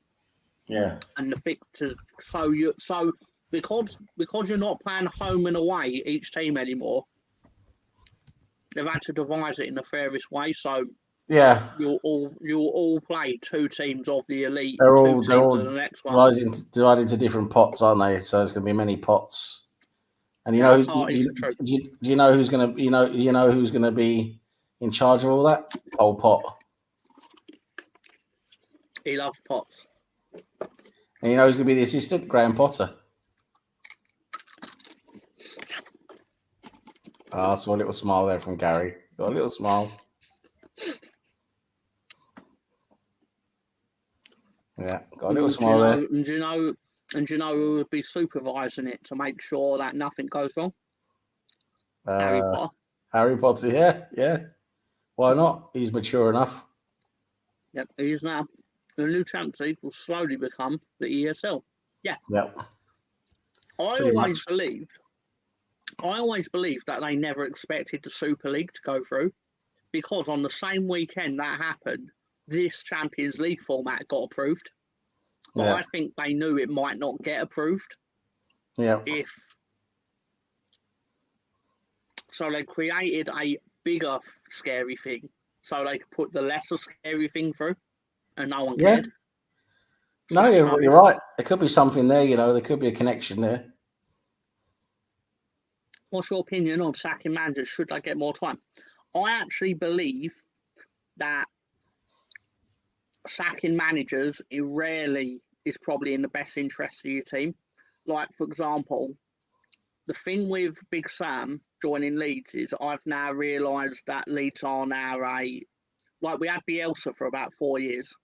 Yeah. And the fixtures, so because you're not playing home and away each team anymore, they've had to divide it in the fairest way. So Yeah. you'll all play 2 teams of the elite, They're and all 2 teams of the next one. divided into different pots, aren't they? So there's going to be many pots. And do you know who's going to who's going to be in charge of all that? Pol Pot. He loves pots. And you know who's going to be the assistant? Graham Potter. Oh, I saw a little smile there from Gary. Got a little smile. Yeah, got a little smile there. And do you know who would be supervising it to make sure that nothing goes wrong? Harry Potter. Harry Potter, yeah. Why not? He's mature enough. Yep, he's now. The new Champions League will slowly become the ESL. Yeah. Yep. I always believed that they never expected the Super League to go through, because on the same weekend that happened, this Champions League format got approved. But I think they knew it might not get approved. Yeah. So they created a bigger scary thing so they could put the lesser scary thing through, and no one cared. No, you're right. There could be something there, there could be a connection there. What's your opinion on sacking managers? Should they get more time? I actually believe that sacking managers, it rarely is probably in the best interest of your team. Like, for example, the thing with Big Sam joining Leeds is I've now realised that Leeds are now we had Bielsa for about 4 years,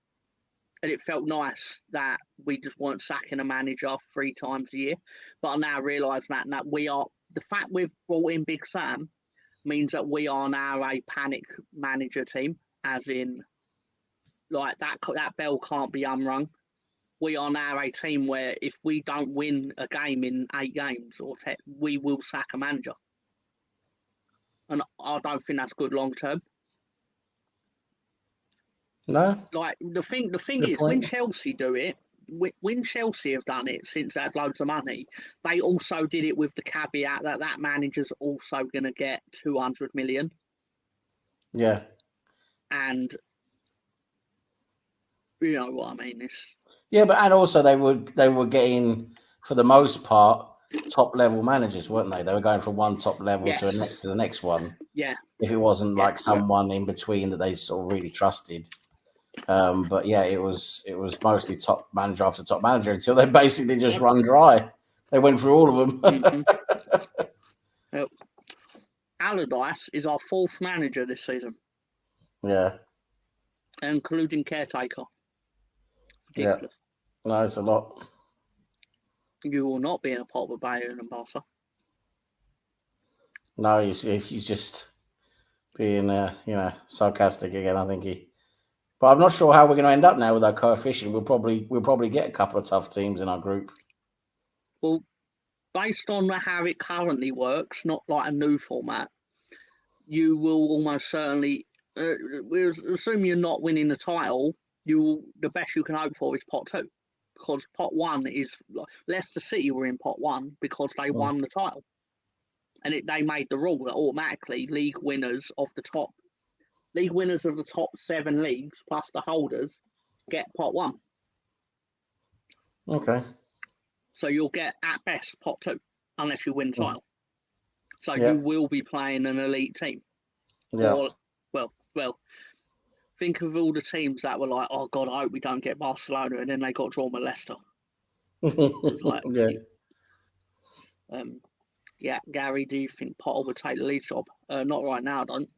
and it felt nice that we just weren't sacking a manager 3 times a year. But I now realise that the fact we've brought in Big Sam means that we are now a panic manager team, as in, like, that bell can't be unrung. We are now a team where if we don't win a game in 8 games or 10, we will sack a manager. And I don't think that's good long term. No. Like, the thing is, when Chelsea do it, when Chelsea have done it since they had loads of money, they also did it with the caveat that manager's also going to get 200 million. Yeah. And you know what I mean? And also they were getting, for the most part, top level managers, weren't they? They were going from one top level to the next one. Yeah. If it wasn't like someone in between that they sort of really trusted. But yeah, it was mostly top manager after top manager until they basically just run dry. They went through all of them. Mm-hmm. Yep. Allardyce is our 4th manager this season. Yeah. Including caretaker. Ridiculous. Yeah. No, it's a lot. You will not be in a pot with Bayern and Barca. No, he's just being sarcastic again, I think But I'm not sure how we're going to end up now with our coefficient. We'll probably get a couple of tough teams in our group. Well, based on how it currently works, not like a new format, you will almost certainly. We'll assume you're not winning the title. The best you can hope for is pot 2, because pot 1 is Leicester City were in pot 1 because they won the title, and they made the rule that automatically league winners of the top 7 leagues plus the holders get pot 1. Okay. So you'll get at best pot 2 unless you win the title. So you will be playing an elite team. Yeah. Or, well, think of all the teams that were like, oh God, I hope we don't get Barcelona, and then they got drawn with Leicester. Like, Gary, do you think Potter would take the lead job? Not right now, I don't.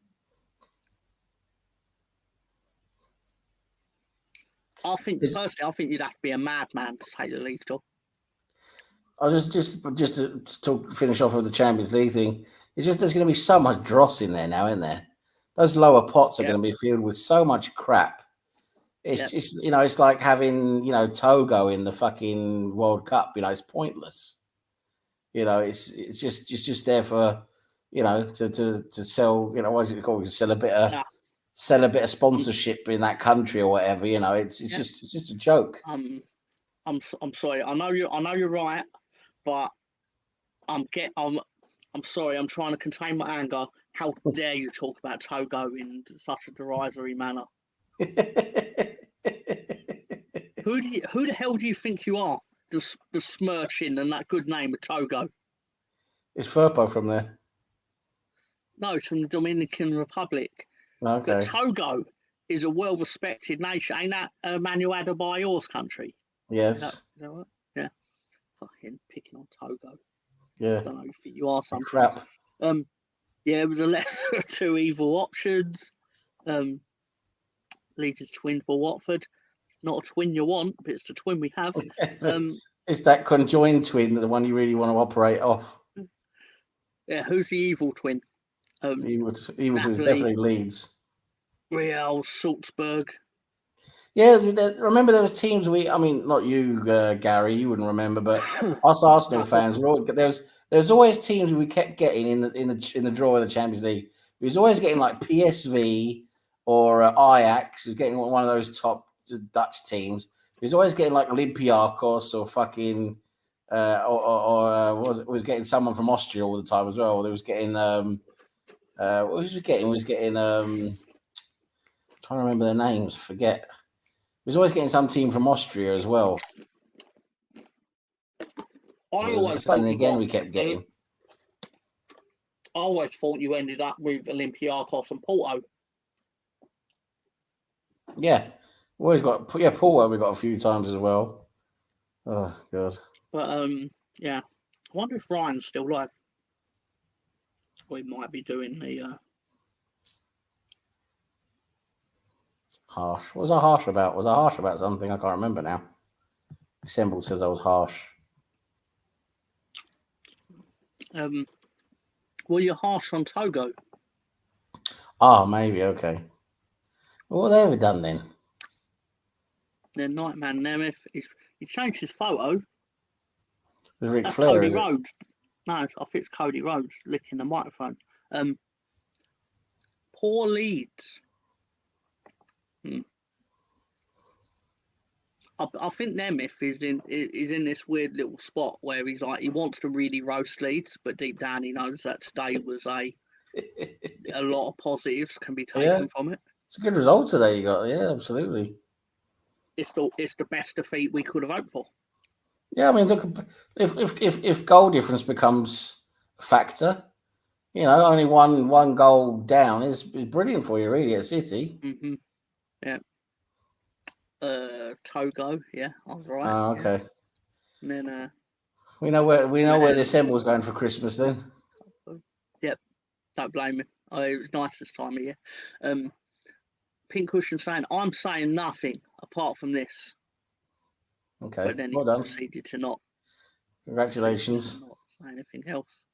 Personally, I think you'd have to be a madman to take the lead job. I just to finish off with the Champions League thing. It's just there's going to be so much dross in there now, isn't there? Those lower pots are going to be filled with so much crap. It's just it's like having Togo in the fucking World Cup. It's pointless. It's just there for to sell. What is it called? Sell sell a bit of sponsorship in that country or whatever. You know, it's just a joke. I'm sorry. I know you're right, but I'm sorry. I'm trying to contain my anger. How dare you talk about Togo in such a derisory manner? Who the hell do you think you are? The smirching and that good name of Togo. Is Firpo from there? No, it's from the Dominican Republic. Okay. But Togo is a well-respected nation. Ain't that Manuel Adebayor's country? Yes. Is that right? Yeah. Fucking picking on Togo. Yeah. I don't know if you are something. Crap. Yeah, it was a lesser of two evil options. Leeds is twin for Watford. Not a twin you want, but it's the twin we have. It's that conjoined twin, the one you really want to operate off. Yeah, who's the evil twin? Evil is definitely Leeds. Real Salzburg. Yeah, remember there was teams not you, Gary, you wouldn't remember, but us Arsenal fans, there was always teams we kept getting in the draw of the Champions League. We was always getting like PSV or Ajax, was getting one of those top Dutch teams. We was always getting like Olympiacos or fucking we was getting someone from Austria all the time as well. There was getting what was we getting? We was getting trying to remember their names, forget. We was always getting some team from Austria as well. I always thought we kept getting. I always thought you ended up with Olympiacos and Porto. Yeah, we always got Porto. We got a few times as well. Oh god. But yeah, I wonder if Ryan's still live. We might be doing the harsh. What was I harsh about? Was I harsh about something? I can't remember now. Assemble says I was harsh. Were you harsh on Togo? Oh, maybe, okay. What have they ever done then? The Nightman Nemeth, he changed his photo. Was Ric That's Flair, Cody is it? Rhodes. No, I think it's Cody Rhodes licking the microphone. Poor Leeds. I think Nemeth is in this weird little spot where he's like he wants to really roast Leeds, but deep down he knows that today was a lot of positives can be taken from it. It's a good result today you got. Yeah, absolutely. It's the best defeat we could have hoped for. Yeah, I mean, look, if goal difference becomes a factor, you know, only one goal down is brilliant for you, really, at City. Mm-hmm. Yeah. Togo, yeah, I was right. Oh, okay. Yeah. And then we know where the assemble's going for Christmas then. Yep, don't blame me. It was nice this time of year. Pink Cushion saying I'm saying nothing apart from this. Okay, but then well he done. proceeded to not. Congratulations. Not say anything else.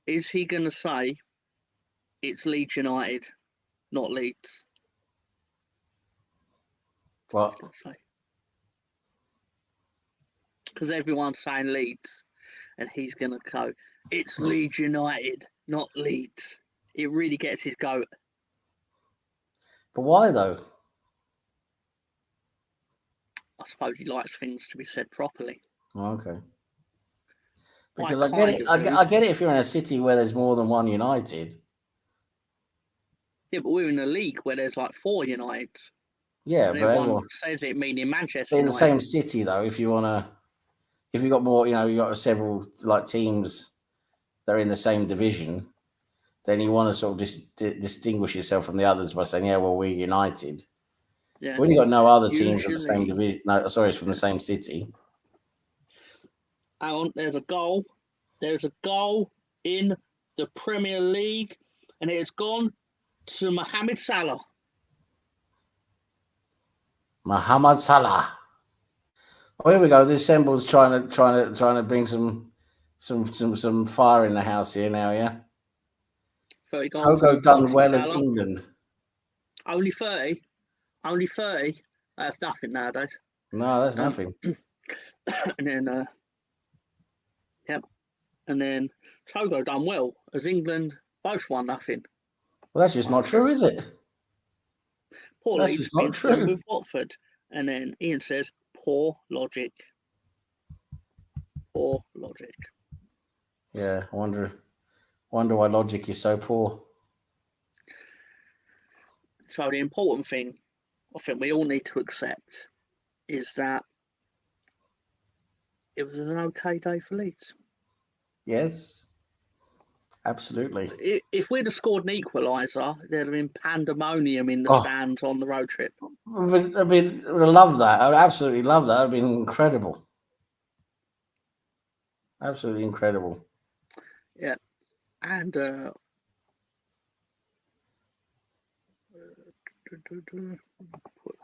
Is he going to say it's Leeds United, not Leeds? What? Because everyone's saying Leeds, and he's going to go, it's Leeds United, not Leeds. It really gets his goat. But why though? I suppose he likes things to be said properly. Oh, okay. Because I get it. I get it if you're in a city where there's more than one United. Yeah, but we're in a league where there's like 4 Uniteds. Yeah, and but everyone says it meaning Manchester in United. the same city though. If you got more, you know, you got several like teams that are in the same division, then you want to sort of just distinguish yourself from the others by saying, yeah, well, we're United. Yeah. When you got no other teams of the same division, it's from the same city. Hang on, there's a goal. There's a goal in the Premier League, and it has gone to Mohamed Salah. Mohamed Salah. Oh, here we go. The assemble's trying to bring some fire in the house here now. Yeah. 30 goals. Togo done well as England. Only 30. Only 30. That's nothing nowadays. No, that's nothing. And then, yep. And then Togo done well as England both won nothing. Well, that's just not true, is it? Poor That's Leeds just not been through true. with Watford. And then Ian says, poor logic. Poor logic. Yeah, I wonder why logic is so poor. So the important thing I think we all need to accept is that it was an okay day for Leeds. Yes, absolutely. If we'd have scored an equaliser, there'd have been pandemonium in the stands on the road trip. I love that. I would absolutely love that. It'd been incredible. Absolutely incredible. Yeah. And put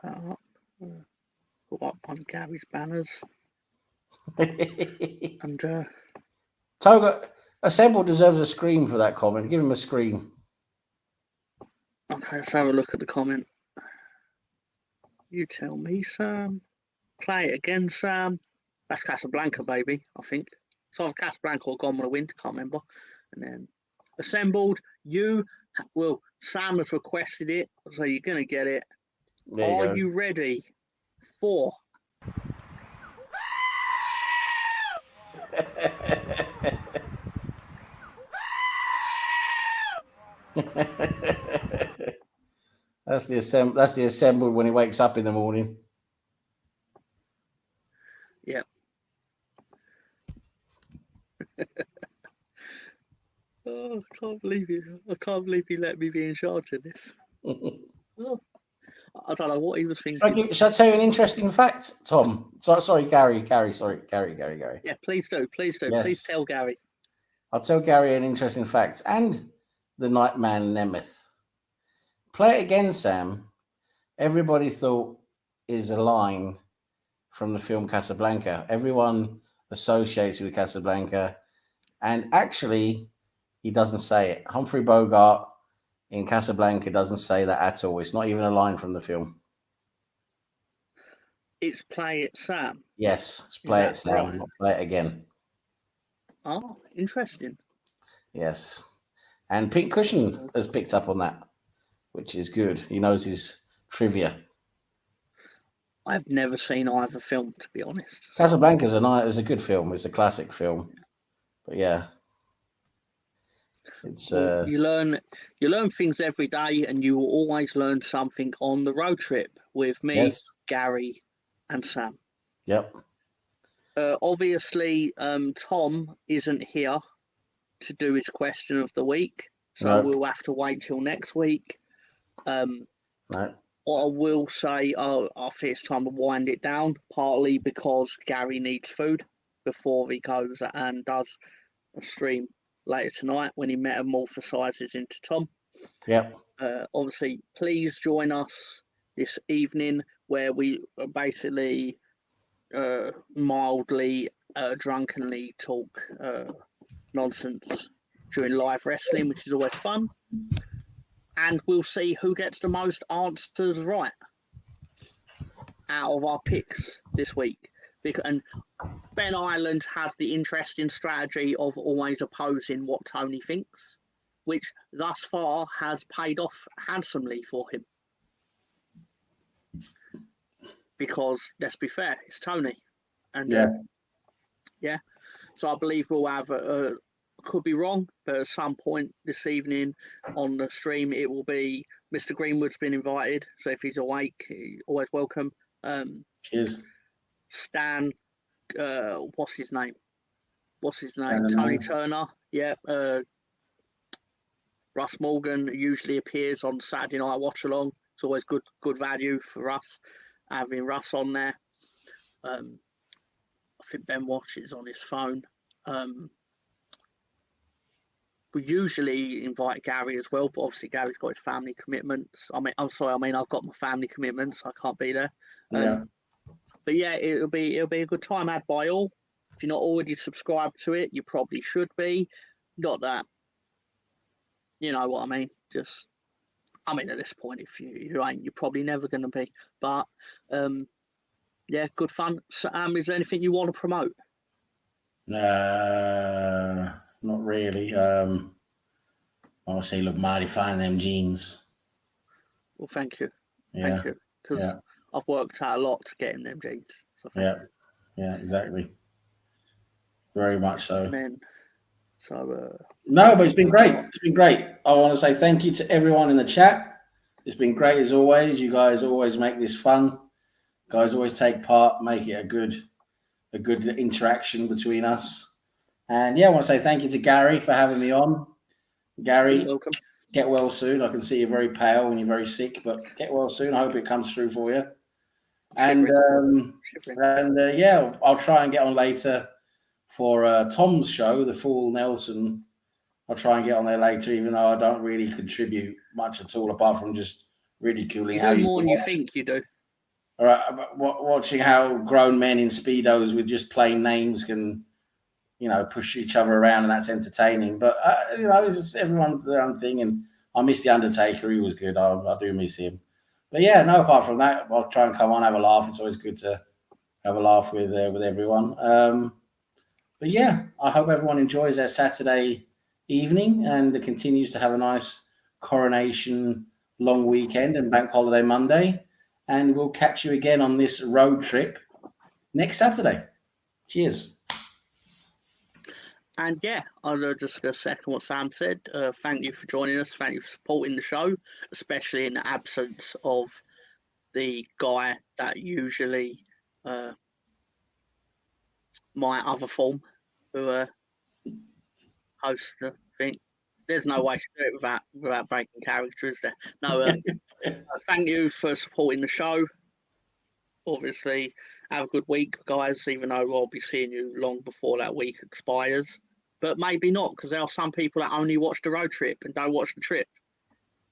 that up. Put up on Gary's banners. And Toga Assemble deserves a screen for that comment. Give him a screen. Okay, let's have a look at the comment. You tell me, Sam. Play it again, Sam. That's Casablanca, baby, I think. It's either Casablanca or Gone with the Wind, can't remember. And then Assembled. Sam has requested it, so you're going to get it. Are you ready for? That's the assembled when he wakes up in the morning. Yeah. Oh, I can't believe you. I can't believe you let me be in charge of this. Oh, I don't know what he was thinking. Shall I tell you an interesting fact, Tom? Sorry, Gary. Gary. Yeah, please do. Please do. Yes. Please tell Gary. I'll tell Gary an interesting fact. And the Nightman Nemeth. Play it again, Sam. Everybody thought is a line from the film Casablanca. Everyone associates with Casablanca. And actually, he doesn't say it. Humphrey Bogart in Casablanca doesn't say that at all. It's not even a line from the film. It's Play It, Sam. Yes, it's Play It, Sam. Right? Not Play It Again. Oh, interesting. Yes. And Pink Cushion has picked up on that, which is good. He knows his trivia. I've never seen either film, to be honest. Casablanca is a good film. It's a classic film. But yeah. It's you learn things every day, and you will always learn something on the road trip with me, yes. Gary, and Sam. Yep. Obviously, Tom isn't here to do his question of the week, so we'll have to wait till next week. What I will say, I think it's time to wind it down, partly because Gary needs food before he goes and does a stream later tonight when he metamorphosizes into Tom. Yep. Obviously, please join us this evening where we basically mildly, drunkenly talk nonsense during live wrestling, which is always fun. And we'll see who gets the most answers right out of our picks this week. And Ben Ireland has the interesting strategy of always opposing what Tony thinks, which thus far has paid off handsomely for him. Because, let's be fair, it's Tony. And yeah. So I believe we'll have could be wrong, but at some point this evening on the stream, it will be Mr. Greenwood's been invited. So if he's awake, he's always welcome. Cheers. Stan, what's his name? Tony Turner. Yeah. Russ Morgan usually appears on Saturday Night Watch Along. It's always good value for us having Russ on there. I think Ben watches on his phone. We usually invite Gary as well, but obviously Gary's got his family commitments. I've got my family commitments. I can't be there. But yeah, it'll be a good time had by all. If you're not already subscribed to it, you probably should be. Not that, you know what I mean. At this point, if you ain't, you're probably never going to be. But yeah, good fun. So, is there anything you want to promote? Not really. Obviously, look mighty fine in them jeans. Well, thank you. Yeah. Thank you. Because Yeah. I've worked out a lot to get in them jeans. So Yeah. Yeah, exactly. Very much so. And then, no, but it's been great. It's been great. I want to say thank you to everyone in the chat. It's been great as always. You guys always make this fun. Guys always take part, make it a good interaction between us. And yeah, I want to say thank you to Gary for having me on. Gary, you're welcome. Get well soon. I can see you're very pale and you're very sick, but get well soon. I hope it comes through for you. And yeah, I'll try and get on later for Tom's show, the Full Nelson. I'll try and get on there later, even though I don't really contribute much at all, apart from just ridiculing how you do more than you think you do. All right, watching how grown men in speedos with just plain names can, push each other around, and that's entertaining. But it's just everyone's their own thing, and I miss the Undertaker. He was good. I do miss him. But yeah, no. Apart from that, I'll try and come on, have a laugh. It's always good to have a laugh with everyone. But yeah, I hope everyone enjoys their Saturday evening and continues to have a nice coronation long weekend and bank holiday Monday. And we'll catch you again on this road trip next Saturday. Cheers. And yeah, I'll just go second what Sam said. Thank you for joining us. Thank you for supporting the show, especially in the absence of the guy that usually my other form who hosts the thing. There's no way to do it without breaking character, is there? No. Thank you for supporting the show. Obviously, have a good week, guys, even though I'll be seeing you long before that week expires. But maybe not, because there are some people that only watch the road trip and don't watch the trip.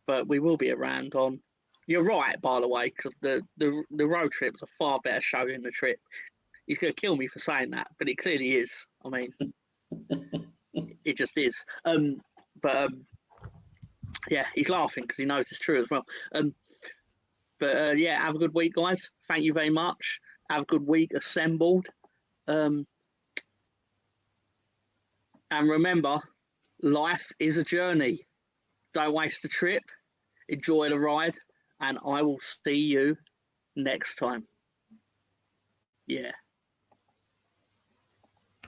But we will be around on... You're right, by the way, because the road trip's a far better show than the trip. He's going to kill me for saying that, but it clearly is. I mean, it just is. Yeah, he's laughing because he knows it's true as well. But yeah, have a good week, guys. Thank you very much. Have a good week assembled. And remember, life is a journey. Don't waste the trip. Enjoy the ride. And I will see you next time. Yeah.